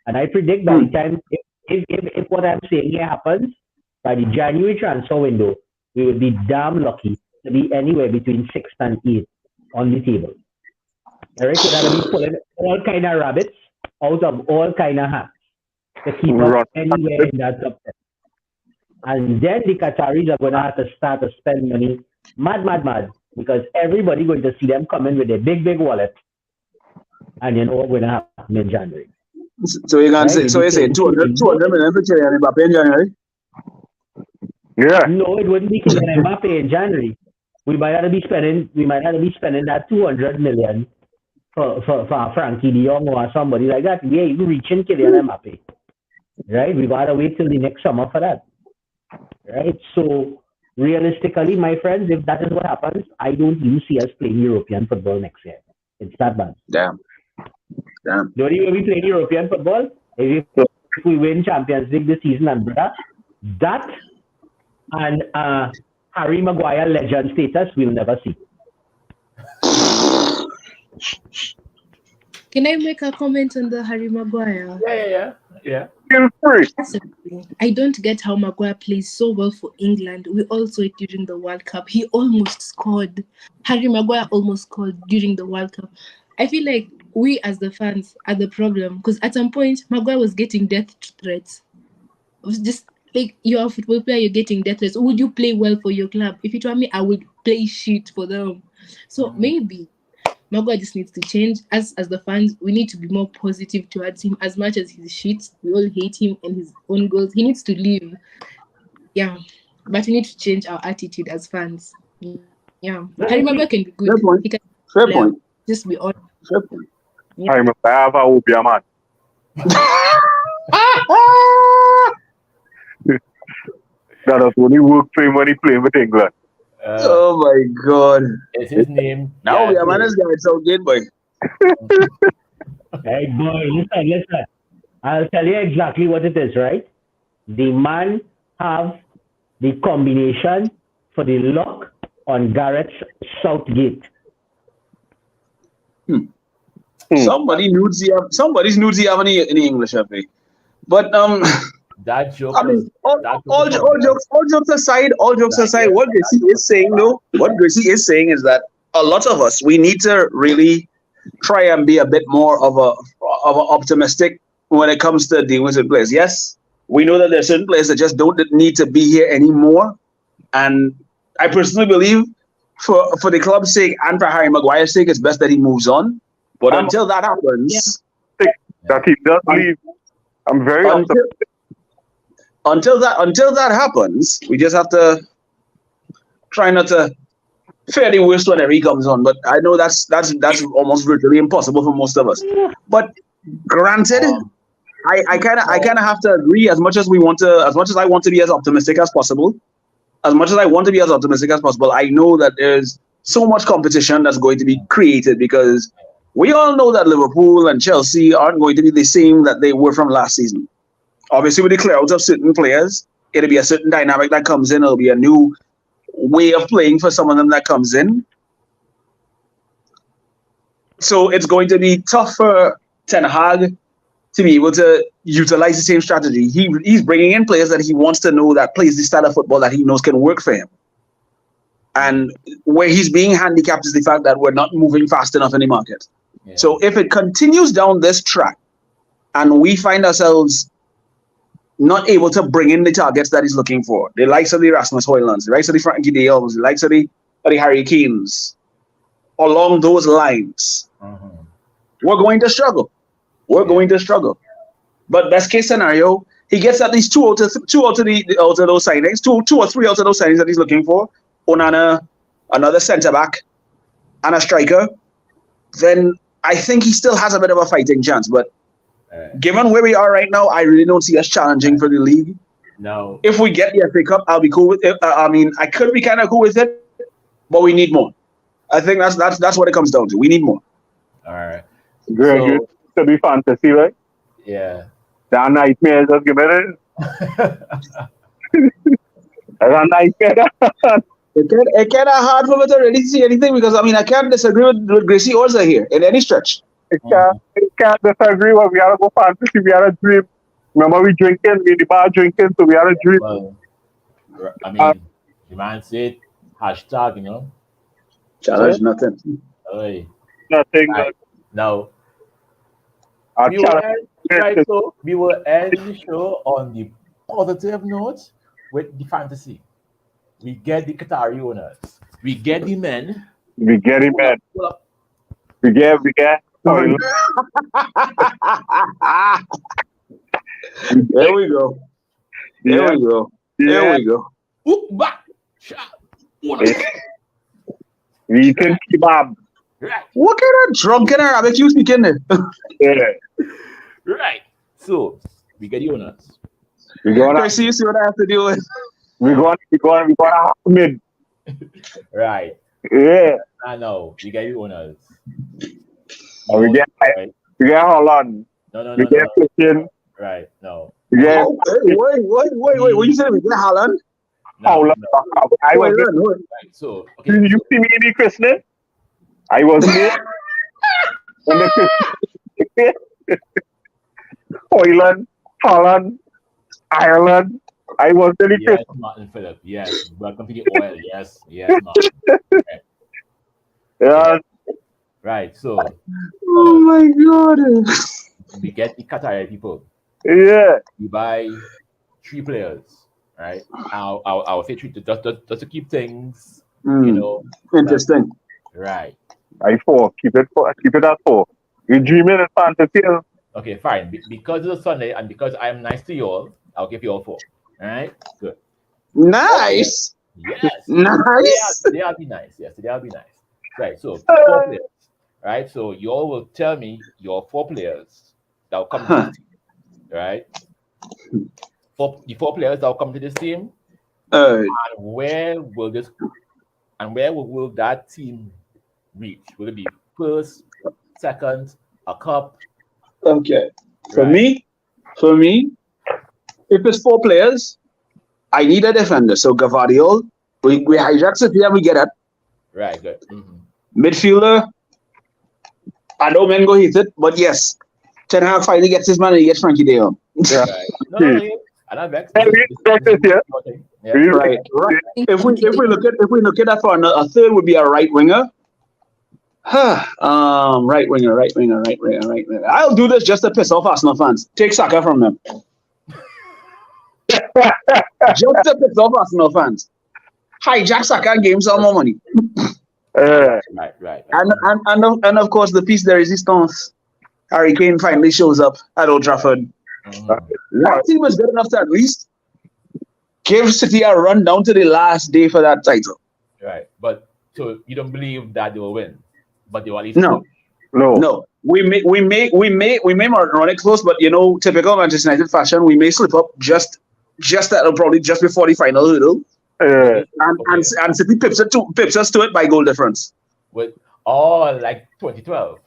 And I predict by the time, if what I'm saying here happens, by the January transfer window, we will be damn lucky to be anywhere between 6th and 8th on the table. Eric, we're going to be pulling all kind of rabbits out of all kind of hats to keep us anywhere in that top 10. And then the Qataris are going to have to start to spend money mad, because everybody going to see them coming with a big wallet. And you know what's going to happen in January. So you're going to say, so you say 200 million for Kylian Mbappe in January? Yeah. No, it wouldn't be Kylian Mbappe in January. We might have to be spending that 200 million for Frankie de Jong or somebody like that. We ain't reaching Kylian Mbappe. Right? We gotta wait till the next summer for that. Right? So realistically, my friends, if that is what happens, I don't even see us playing European football next year. It's that bad. Damn. The only way we play European football is if we win Champions League this season, and brother, that and Harry Maguire legend status we'll never see. Can I make a comment on the Harry Maguire? Yeah. Feel free. I don't get how Maguire plays so well for England. We also saw it during the World Cup. He almost scored. Harry Maguire almost scored during the World Cup. I feel like we as the fans are the problem, because at some point Maguire was getting death threats. It was just like, you're a football player, you're getting death threats. Would you play well for your club? If it were me, I would play shit for them. So maybe Maguire just needs to change. As the fans, we need to be more positive towards him. As much as he's shit, we all hate him and his own goals. He needs to leave. Yeah, but we need to change our attitude as fans. Yeah, Harry Maguire can be good. Fair point. He can Fair point. just be honest. Fair point. Yeah. I'm a Bava Ubia man. That has only worked for him when he played with England. Oh my God. Is his name? Now we are man, this guy is so good, boy. Hey boy, listen. I'll tell you exactly what it is, right? The man have the combination for the lock on Garrett's Southgate. Somebody's nudes you have any English, I think. But That joke. I mean, all jokes aside, what Gracie is saying is that a lot of us, we need to really try and be a bit more of a optimistic when it comes to dealing with players. Yes, we know that there are certain players that just don't need to be here anymore, and I personally believe for the club's sake and for Harry Maguire's sake, it's best that he moves on. But until that happens, that he does leave, I'm very optimistic. Until that happens, we just have to try not to fear the worst whenever he comes on. But I know that's almost virtually impossible for most of us. But granted, I kind of have to agree. As much as I want to be as optimistic as possible, I know that there's so much competition that's going to be created because We all know that Liverpool and Chelsea aren't going to be the same that they were from last season. Obviously, with the clear out of certain players, it'll be a certain dynamic that comes in. It'll be a new way of playing for some of them that comes in. So it's going to be tough for Ten Hag to be able to utilize the same strategy. He's bringing in players that he wants to know that plays the style of football that he knows can work for him. And where he's being handicapped is the fact that we're not moving fast enough in the market. Yeah. So if it continues down this track and we find ourselves not able to bring in the targets that he's looking for, the likes of the Rasmus Højlunds, the likes of the Frankie de Jongs, the likes of the Harry Kanes, along those lines, we're going to struggle. We're going to struggle. But best case scenario, he gets at least two out of those signings, two or three out of those signings that he's looking for. Onana, another centre back, and a striker. Then I think he still has a bit of a fighting chance. But given where we are right now, I really don't see us challenging for the league. No. If we get the FA Cup, I'll be cool with it. I could be kind of cool with it, but we need more. I think that's what it comes down to. We need more. All right. Greg, to be fantasy, right? Yeah. That nightmare just give it. That's a nightmare. It's kind of hard for me to really see anything because I can't disagree with Gracie Orza here in any stretch. It can't disagree. Well, we gotta go fantasy. We gotta dream. Remember, we drinking. We in the bar drinking, so we gotta dream. Well, the man said hashtag, Challenge nothing. Hey. Nothing. Right. No. Our We will challenge. end the show on the positive note with the fantasy. We get the Qatari owners. We get the men. We get him, man. We get. There we go. There we go. There we go. Back. We can kebab. Right. What kind of drunken Arabic you speaking there? Yeah. Right. So we get the owners. We gonna. I see you see what I have to deal with. We gonna Ahmed. Right. Yeah. I know. We get the owners. And we get Holland. No. We get Christian. Right. No. We get Wait. What you said? We get Haaland? Holland. I was Right. So okay. you see me in the christening? I was there. When the christening. Holland, Ireland. I was really Yes, Martin Phillip. Yes. Welcome to the oil. Yes, Martin. Okay. Yeah. Right. So Oh my god. we get the Qatari people. Yeah. We buy 3 players. Right. I'll say 3 just to keep things, Interesting. Right. I 4. Keep it at 4. You're dreaming in fantasy. Okay, fine. Because it's a Sunday and because I'm nice to you all, I'll give you all 4. All right. Good. Nice. Yes. Nice. Today I'll be nice. Yes, today I'll be nice. Right. So 4 players. Right. So you all will tell me your 4 players that will come to this team. Right. The 4 players that will come to this team. And where will that team reach? Will it be first, second, a cup? Okay. Right. For me, if it's 4 players, I need a defender. So Gvardiol, we hijack City and we get it. Right, good. Midfielder, I know men go hit it, but yes, Ten Hag finally gets his man and he gets Frankie de Jong. Yeah. Right. No, and I'm vexed. Yeah. Right. If we look at that for a third would be a right winger. Right winger. I'll do this just to piss off Arsenal fans. Take Saka from them. Just to piss off Arsenal fans. Hijack Saka and give him some more money. Right. And of course the piece de resistance. Harry Kane finally shows up at Old Trafford. That team was good enough to at least give City a run down to the last day for that title. Right. But so you don't believe that they will win, but they will at least No. We may run it close, but typical Manchester United fashion, we may slip up just that probably just before the final hurdle. And City pips us to it by goal difference. With all like 2012.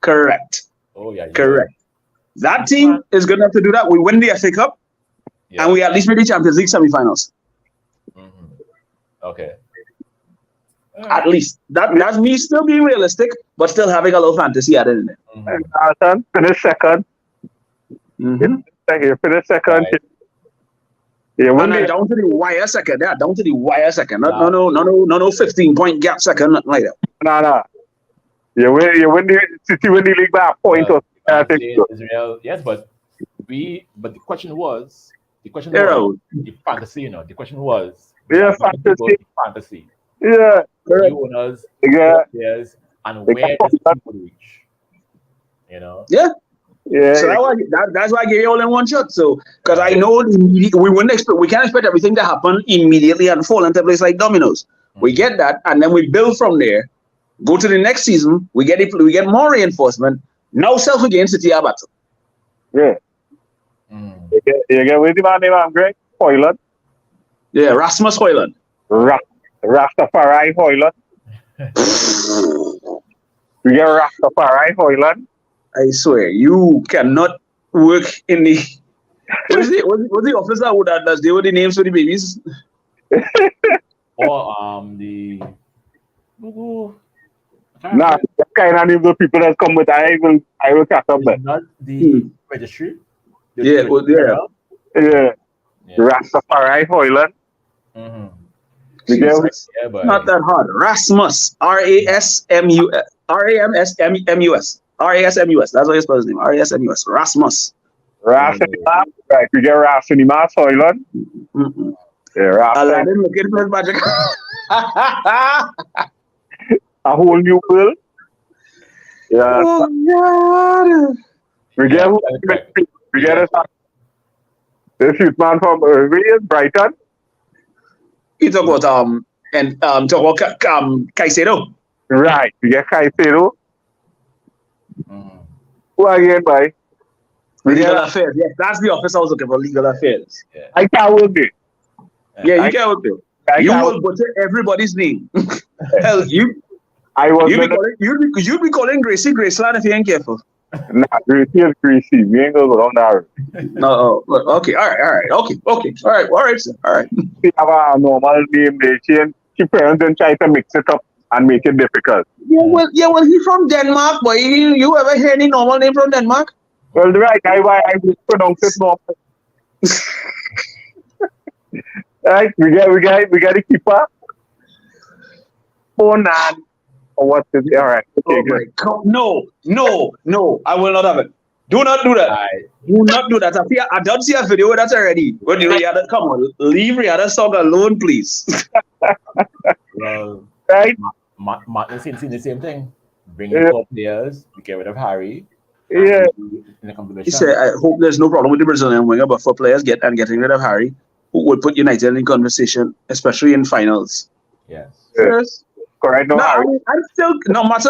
Correct. Oh yeah. Correct. That team is good enough to do that. We win the FA Cup, Yeah. and we at least made the Champions League semi-finals. Mm-hmm. Okay. At least that's me still being realistic, but still having a little fantasy added in it. And Arsenal finished second. You finished second. Right. You win And the down to the wire second. Yeah, down to the wire second. No 15-point gap second, nothing like that. nah. You win the City win the league by a point or I think. Israel, yes, but the question was the fantasy, the question was fantasy. Yeah. New owners, players, and where does people reach? Yeah. Yeah. So that's why I gave you all in one shot. So because I know we can't expect everything to happen immediately and fall into place like dominoes. We get that, and then we build from there. Go to the next season. We get more reinforcement. Now self against City are battle. Yeah. You get with the man name Greg Hoyland. Yeah, Rasmus Hoyland. Rastafari Hoyland. We get Rastafari Hoyland. I swear, you cannot work in the. What's the officer who does deal with the names for the babies? Or the. Nah, that kind of name the people that come with I will catch up there. Not the registry. Yeah. Rastafari Hoyland. Mm-hmm. Not that hard. Rasmus. Rasmus. Rasmus. That's what you spell his name. Rasmus. Rasmus. Rasinimas. Right. We get Rasinimas Hoyland. Yeah, Aladdin looking for his magic. A whole new bill. Yeah. Oh, God. We get this youth man from Brighton. You talk about Caicedo. Right. We get Caicedo. Who again, boy? Legal affairs. Yes, that's the office I was looking for. Legal affairs. Yeah. I can't work it. Yeah, you can't work it. You will butcher everybody's name. Hell, you'd be calling Gracie Graceland if you ain't careful. Nah, Gracie is Gracie. We ain't gonna go down that. No, okay, all right, okay, all right, sir. All right. We have a normal name. They change. Keep parents and try to mix it up and make it difficult. Yeah, well, he's from Denmark, boy. You ever hear any normal name from Denmark? Well, the right guy, why I pronounce it normal. Right, we got a keeper. Onan. Or what is it? All right. Okay, good. No, I will not have it. Do not do that. Do not do that. I don't see a video that's already. When you come on, leave Rihanna's song alone, please. Well, right? Martin's saying the same thing. Bring in top players, we get rid of Harry. Yeah. He said, I hope there's no problem with the Brazilian winger, but for players getting rid of Harry, who would put United in conversation, especially in finals. Yes. Yes. Correct. Martin,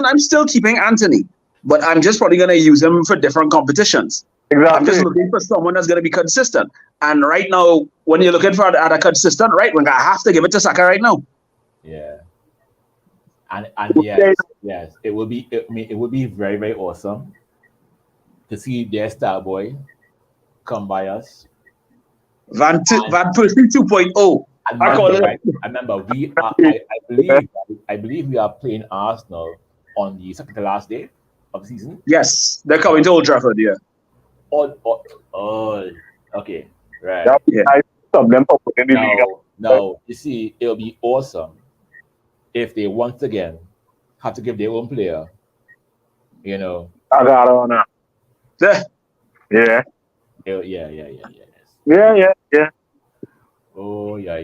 I'm still keeping Anthony, but I'm just probably going to use him for different competitions. Exactly. I'm just looking for someone that's going to be consistent. And right now, when you're looking for a consistent right winger, I have to give it to Saka right now. Yeah. And yes, it will be very, very awesome to see their star boy come by us. Van Persie 2.0. I remember I believe we are playing Arsenal on the second to last day of the season. Yes, they're coming to Old Trafford, yeah. Okay, right. Yeah. Now, you see, it'll be awesome if they once again have to give their own player, I got on now. Yeah. Yeah. Oh yeah.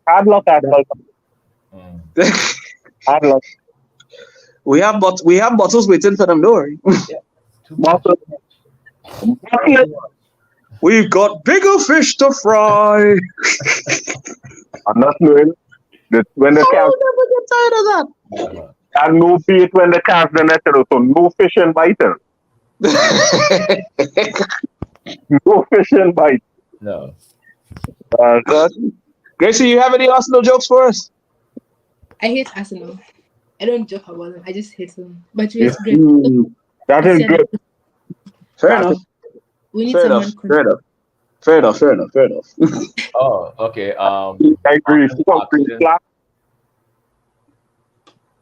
Hard luck. Hard luck. We have bottles waiting for them, don't worry. Bottles. We've got bigger fish to fry. I'm not knowing that when the cat. Never get tired of that. And no bait when the cat's the net, so no fish and biting. No fish and bite. No. Gracie, you have any Arsenal jokes for us? I hate Arsenal. I don't joke about him. I just hate him. But it's great. That is good. Fair enough. We need Fair someone. enough. Fair enough. Fair enough. Fair enough. Fair enough. Oh, okay. I agree.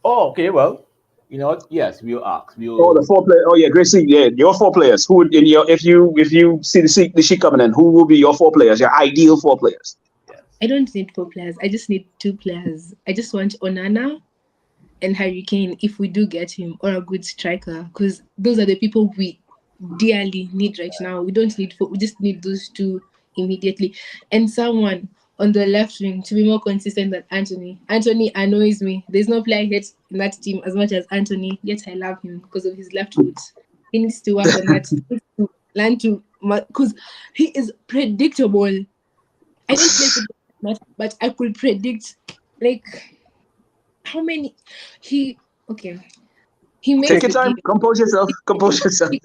Oh, okay. Well, you know what? Yes, we'll ask. Oh, the 4 players. Oh, yeah, Gracie. Yeah, your 4 players. Who would in your if you see the sheet coming in? Who will be your 4 players? Your ideal 4 players. Yes. I don't need 4 players. I just need 2 players. I just want Onana and Harry Kane if we do get him, or a good striker, because those are the people we dearly need right now. We don't need 4. We just need those 2 immediately, and someone on the left wing to be more consistent than Anthony. Anthony annoys me. There's no player I hate in that team as much as Anthony, yet I love him because of his left foot. He needs to work on that. He needs to learn to, because he is predictable. I didn't play football much, but I could predict like how many he makes Take your the time. game. Compose yourself. Compose yourself. He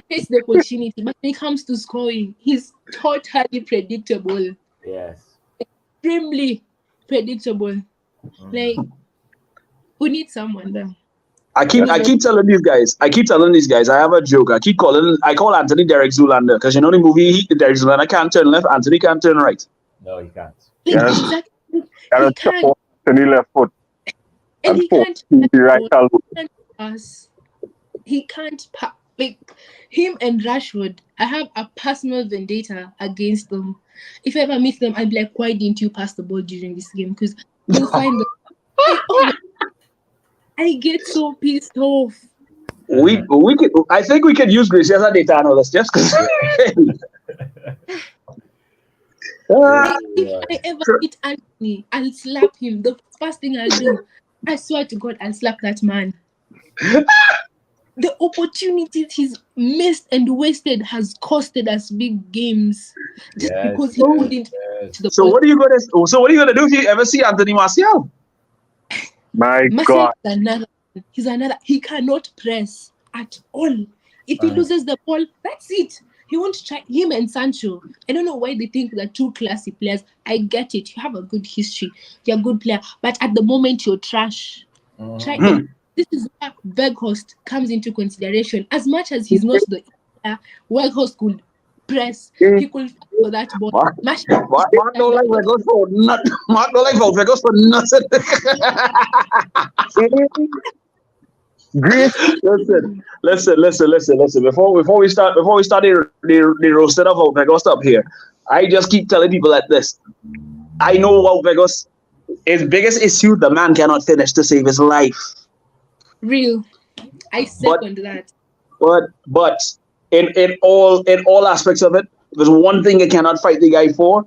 takes the opportunity, but when it comes to scoring, he's totally predictable. Yes. Extremely predictable. Like, we need someone there. I keep telling these guys. I have a joke. I call Anthony Derek Zoolander because you know the movie Derek Zoolander can't turn left. Anthony can't turn right. No, he can't. Yes. Exactly. He can't. Anthony left foot. And he can't pass. He can't pass. Like him and Rashford, I have a personal vendetta against them. If I ever meet them, I'd be like, why didn't you pass the ball during this game? Because they'll find them. I get so pissed off. I think we could use Gracie as a data analyst just because. If I ever meet Anthony, I'll slap him. The first thing I'll do, I swear to God, I'll slap that man. The opportunities he's missed and wasted has costed us big games just because he couldn't. So what are you gonna do if you ever see Anthony Martial? My Martial God. He's another. He cannot press at all. If he loses the ball, that's it. He won't try. Him and Sancho. I don't know why they think they're 2 classy players. I get it. You have a good history. You're a good player. But at the moment, you're trash. This is where Weghorst comes into consideration. As much as he's not the player, Weghorst could press. He could fight for that ball. Mark don't like Weghorst for nothing. Mark don't like Weghorst for nothing. Listen. Before we start the roasted of Weghorst up here, I just keep telling people like this. I know about Weghorst. His biggest issue, the man cannot finish to save his life. Real. I second that. But in all aspects of it, there's one thing I cannot fight the guy for.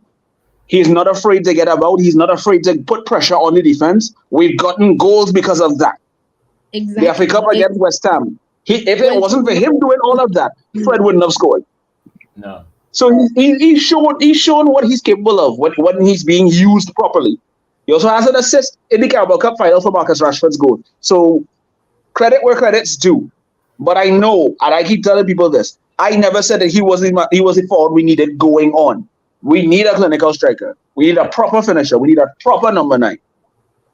He's not afraid to get about. He's not afraid to put pressure on the defense. We've gotten goals because of that. Exactly. The FA Cup against West Ham. If it wasn't for him doing all of that, Fred wouldn't have scored. No. So he's shown what he's capable of when he's being used properly. He also has an assist in the Carabao Cup final for Marcus Rashford's goal. So credit where credit's due. But I know, and I keep telling people this, I never said that he was the forward we needed going on. We need a clinical striker. We need a proper finisher. We need a proper number 9.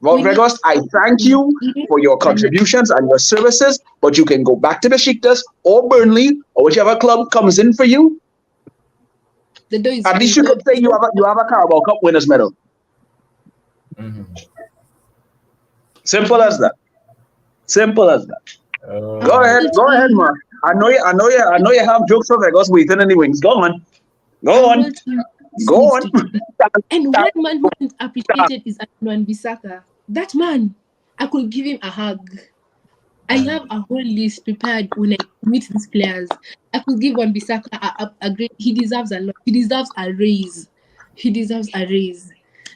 Weghorst, I thank you for your contributions and your services, but you can go back to Besiktas or Burnley or whichever club comes in for you. At least you could say you have a Carabao Cup winners medal. Simple as that. Go ahead, man. I know you have jokes for Weghorst waiting in the wings. Go on. And one man who is appreciated is Wan-Bissaka. That man, I could give him a hug. I have a whole list prepared when I meet these players. I could give Wan-Bissaka a great. He deserves a lot. He deserves a raise.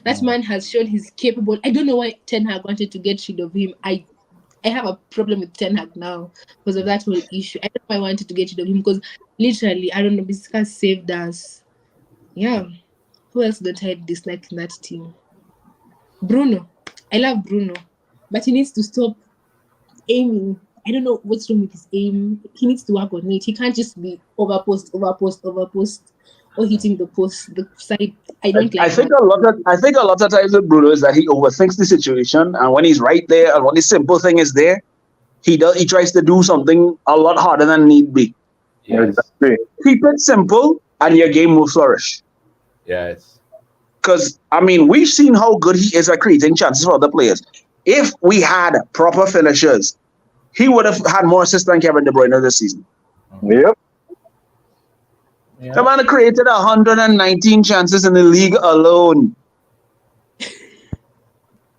That man has shown he's capable. I don't know why Ten Hag wanted to get rid of him. I have a problem with Ten Hag now because of that whole issue. I don't know why I wanted to get rid of him because literally, I don't know, Bissaka saved us. Yeah. Who else don't I dislike in that team? Bruno. I love Bruno. But he needs to stop aiming. I don't know what's wrong with his aim. He needs to work on it. He can't just be overpost. or hitting the post, the side. I don't I like think that. I think a lot of times with Bruno is that he overthinks the situation, and when he's right there, and when the simple thing is there, he tries to do something a lot harder than need be. Yes. Exactly. Keep it simple, and your game will flourish. Yes. Because I mean, we've seen how good he is at creating chances for other players. If we had proper finishers, he would have had more assists than Kevin De Bruyne this season. Yep. The Yeah. man created 119 chances in the league alone.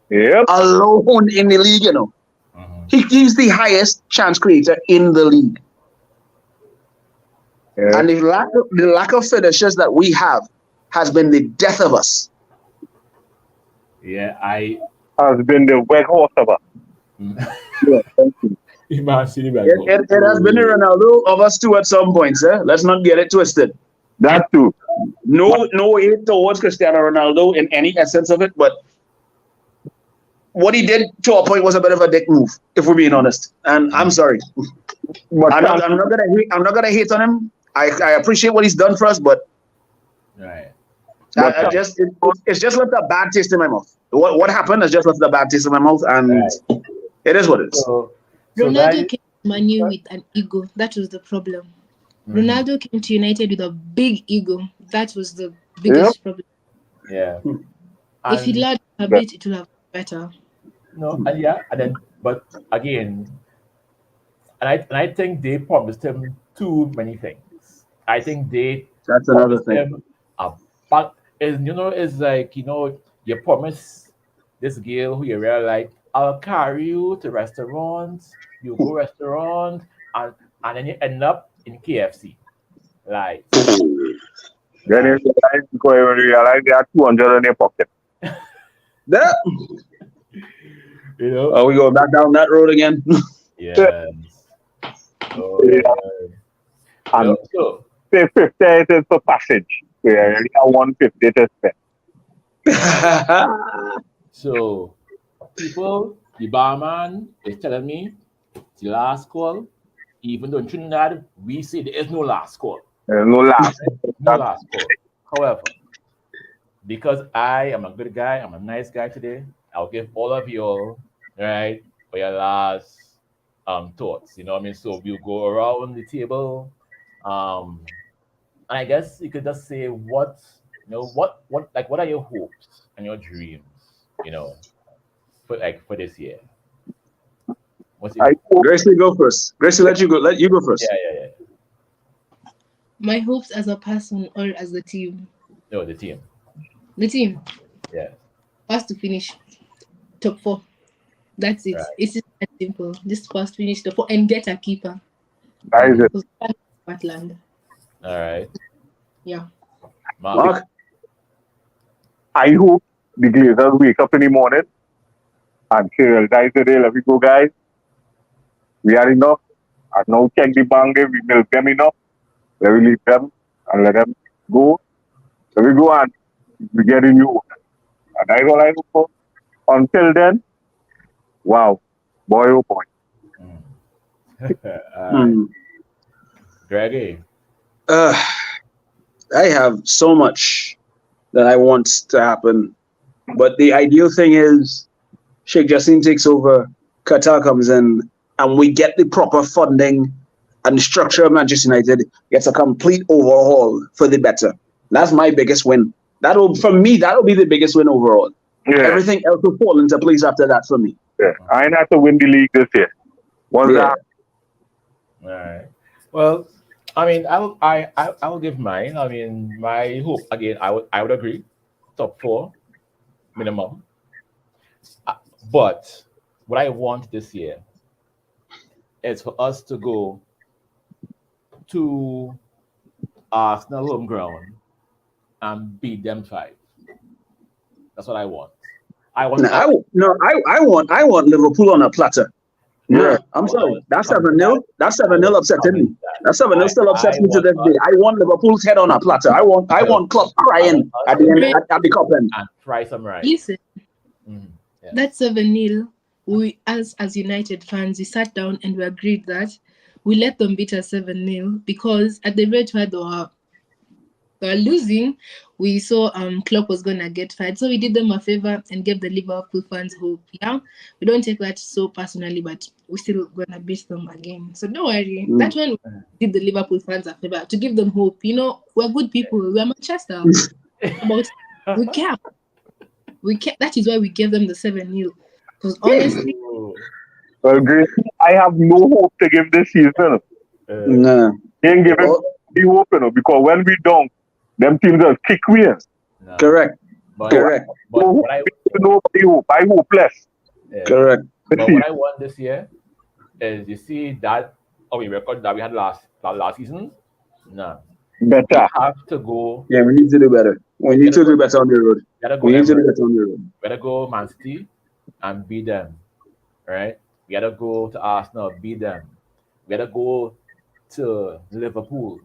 Yep. Alone in the league, you know. He's the highest chance creator in the league. Yeah. And the lack of finishers that we have has been the death of us. Yeah. I. Has been the wet horse of us. Yeah, thank you. Imagine that. It has been the Ronaldo of us too at some points. Let's not get it twisted. That too. No hate towards Cristiano Ronaldo in any essence of it, but what he did to a point was a bit of a dick move, if we're being honest. And I'm sorry. But I'm not gonna hate on him. I appreciate what he's done for us, but Right. it's just left a bad taste in my mouth. What happened has just left a bad taste in my mouth, and Right. it is what it is. So Ronaldo came to Man U with an ego. That was the problem. Ronaldo came to United with a big ego. That was the biggest problem. yeah. If he learned a bit, it would have been better. No, and yeah, and then but again, and I think they promised him too many things. I think they That's another promised thing. him but it's like you promise this girl who you really like, I'll carry you to restaurants, you go restaurant, and then you end up in KFC. Like then you realize they have 200 in their pocket. There. Oh, we go back down that road again. yes. Oh, And so say 50 it is for passage. We already have 150 to spend. So, people, the barman is telling me the last call, even though in Trinidad, we say there is no last call. There's no last. No last call. However, because I am a good guy, I'm a nice guy today, I'll give all of you all, right, for your last thoughts. You know what I mean? So we'll go around the table. I guess you could just say what are your hopes and your dreams, for this year? What's your Gracie, go first. Gracie, let you go first. yeah. My hopes as a person or as the team? No, the team. The team Yeah. has to finish top 4. That's it. Right. It's just that simple. Just first finish top 4 and get a keeper. That is it. Because that's Scotland. All right. Yeah. Mark? I hope the Glazers wake up in the morning and say, guys, today, let me go, guys. We are enough. And now check the bank, we milk them enough. Let me leave them and let them go. Let me go and we get a new one. And that's all I hope for. Until then, wow. Boy, oh boy. Greggy. I have so much that I want to happen, but the ideal thing is Sheikh Jassim takes over, Qatar comes in, and we get the proper funding and the structure of Manchester United gets a complete overhaul for the better. That's my biggest win. That'll be the biggest win overall. Yeah. Everything else will fall into place after that for me. Yeah. I ain't have to win the league this year. What's that? All right. Well, I mean, I will give mine. I mean, my hope again. I would agree, top 4 minimum. But what I want this year is for us to go to Arsenal home ground and beat them 5. That's what I want. I want Liverpool on a platter. Yeah, I'm sorry. That's 7-0. That's 7-0 upsetting me. That 7-0 still upsets me to this day. I want Liverpool's head on a platter. I want Klopp crying at the end at the cup end. And try some right. Listen, that 7-0. We as United fans, we sat down and we agreed that we let them beat us 7-0 because at the rate where they were losing, we saw Klopp was gonna get fired, so we did them a favor and gave the Liverpool fans hope. Yeah, we don't take that so personally, but we're still gonna beat them again. So don't worry. That's when we did the Liverpool fans a favor to give them hope. You know, we're good people. We're Manchester. About we care. We care. That is why we gave them the 7-0. Because honestly, Well, Gracie, I have no hope to give this season. Nah. He ain't giving me hope, because when we don't, them teams will kick we in. No. Correct. But, Correct. But what I Nobody hope. I hope less. Correct. But what I want this year is, you see that record that we had last season. No, Better. we have to go. Yeah, we need to do better. We need to do better on the road. We need to do better on the road. We gotta go Man City and beat them, right? We gotta go to Arsenal, beat them. We gotta go to Liverpool,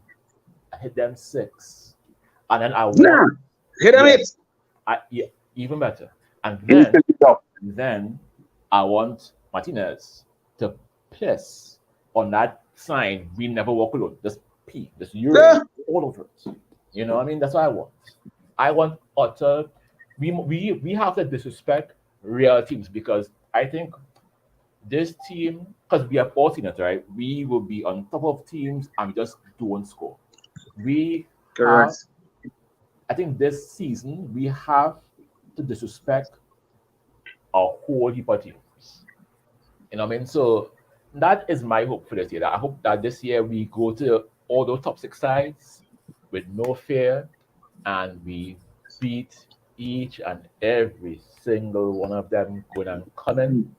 hit them 6, and then I want hit them 8. Even better. And then I want Martinez to piss on that sign, "We never walk alone." Just pee, just urine all over it. You know what I mean? That's what I want. I want utter. We have to disrespect real teams, because I think this team, because we have all seen it, right? We will be on top of teams and we just don't score. Correct. I think this season we have to disrespect a whole heap of teams. You know what I mean? So that is my hope for this year. I hope that this year we go to all those top 6 sides with no fear, and we beat each and every single one of them, going and coming.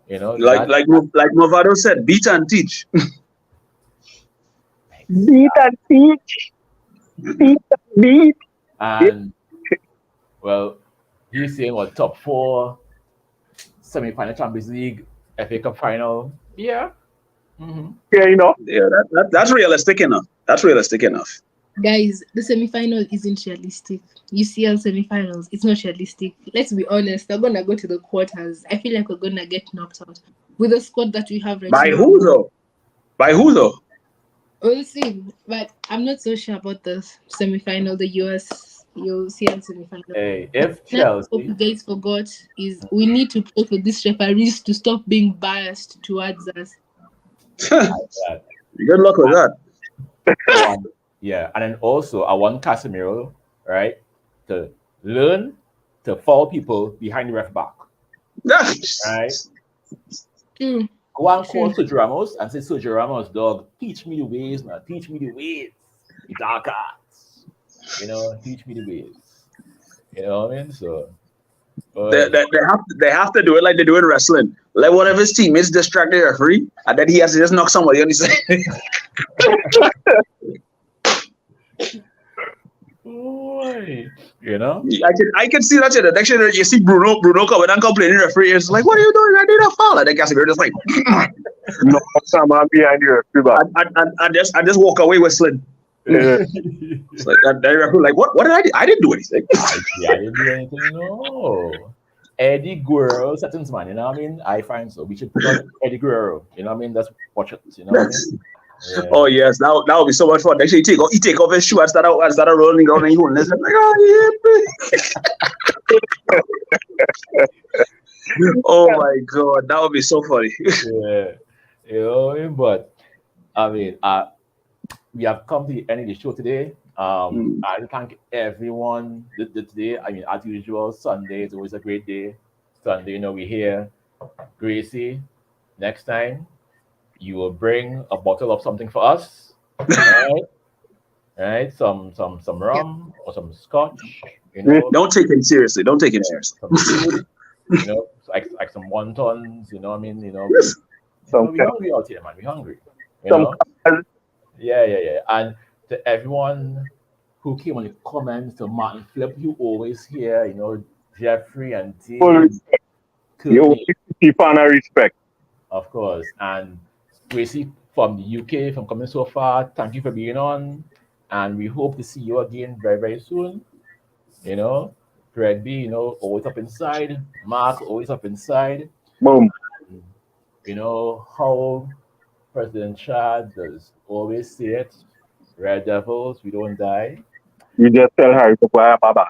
You know, like Movado said, beat and teach. Beat and teach. Beat. And well, he's saying what, top 4, semi-final Champions League, FA Cup final. Yeah. Mm-hmm. Yeah, Yeah, that's realistic enough. That's realistic enough. Guys, the semi-final isn't realistic. UCL semi-finals, it's not realistic. Let's be honest, we're gonna go to the quarters. I feel like we're gonna get knocked out with the squad that we have right now. By who though? We'll see, but I'm not so sure about the semi-final, the UCL semi-final. Hey, if What Chelsea, you guys forgot is we need to pray for these referees to stop being biased towards us. Good luck with that. Yeah, and then also I want Casemiro, right, to learn to follow people behind the ref back. Right? Go and call Sergio Ramos and say, "Sergio Ramos, dog, teach me the ways, man. Teach me the ways. The dark arts. Teach me the ways." You know what I mean? So they have to do it like they do in wrestling. Let one of his teammates distract the referee, and then he has to just knock somebody on his head. Boy, I can see that in the next year. You see Bruno coming and complaining to the referee. It's like, what are you doing? I did a foul. And then Casemiro just like, no, someone behind you. I just walk away whistling. It's like that referee, like, what did I do? I didn't do anything. I didn't do anything. No. Eddie Guerrero settings, man. You know what I mean? I find so. We should put on Eddie Guerrero. You know what I mean? Let's watch it. You know what I mean? Yeah. Oh yes, that would be so much fun. Actually, he take off his shoe and start rolling around and holding. It's like, oh yeah. Oh my god, that would be so funny. Yeah, but I mean, we have come to the end of the show today. I thank everyone today. I mean, as usual, Sunday is always a great day. Sunday, we're here. Gracie, next time you will bring a bottle of something for us, right? Some rum or some scotch. Don't take him seriously. Don't take him seriously. Some food, like some wontons. You know what I mean? We're hungry out here, man. We're hungry. Yeah. And to everyone who came on the comments, to Martin Flip, you always hear, Jeffrey and Dave. You keep on a respect. Of course. And Gracie from the UK, from coming so far, thank you for being on. And we hope to see you again very, very soon. Greg B, always up inside. Mark, always up inside. Boom. And, how President Chad does always say it, Red Devils, we don't die. You just tell Harry to buy a baba.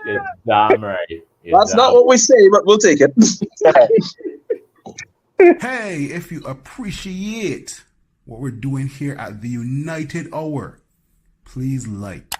You're damn right. That's not what we say, but we'll take it. Hey, if you appreciate what we're doing here at the United Hour, please like,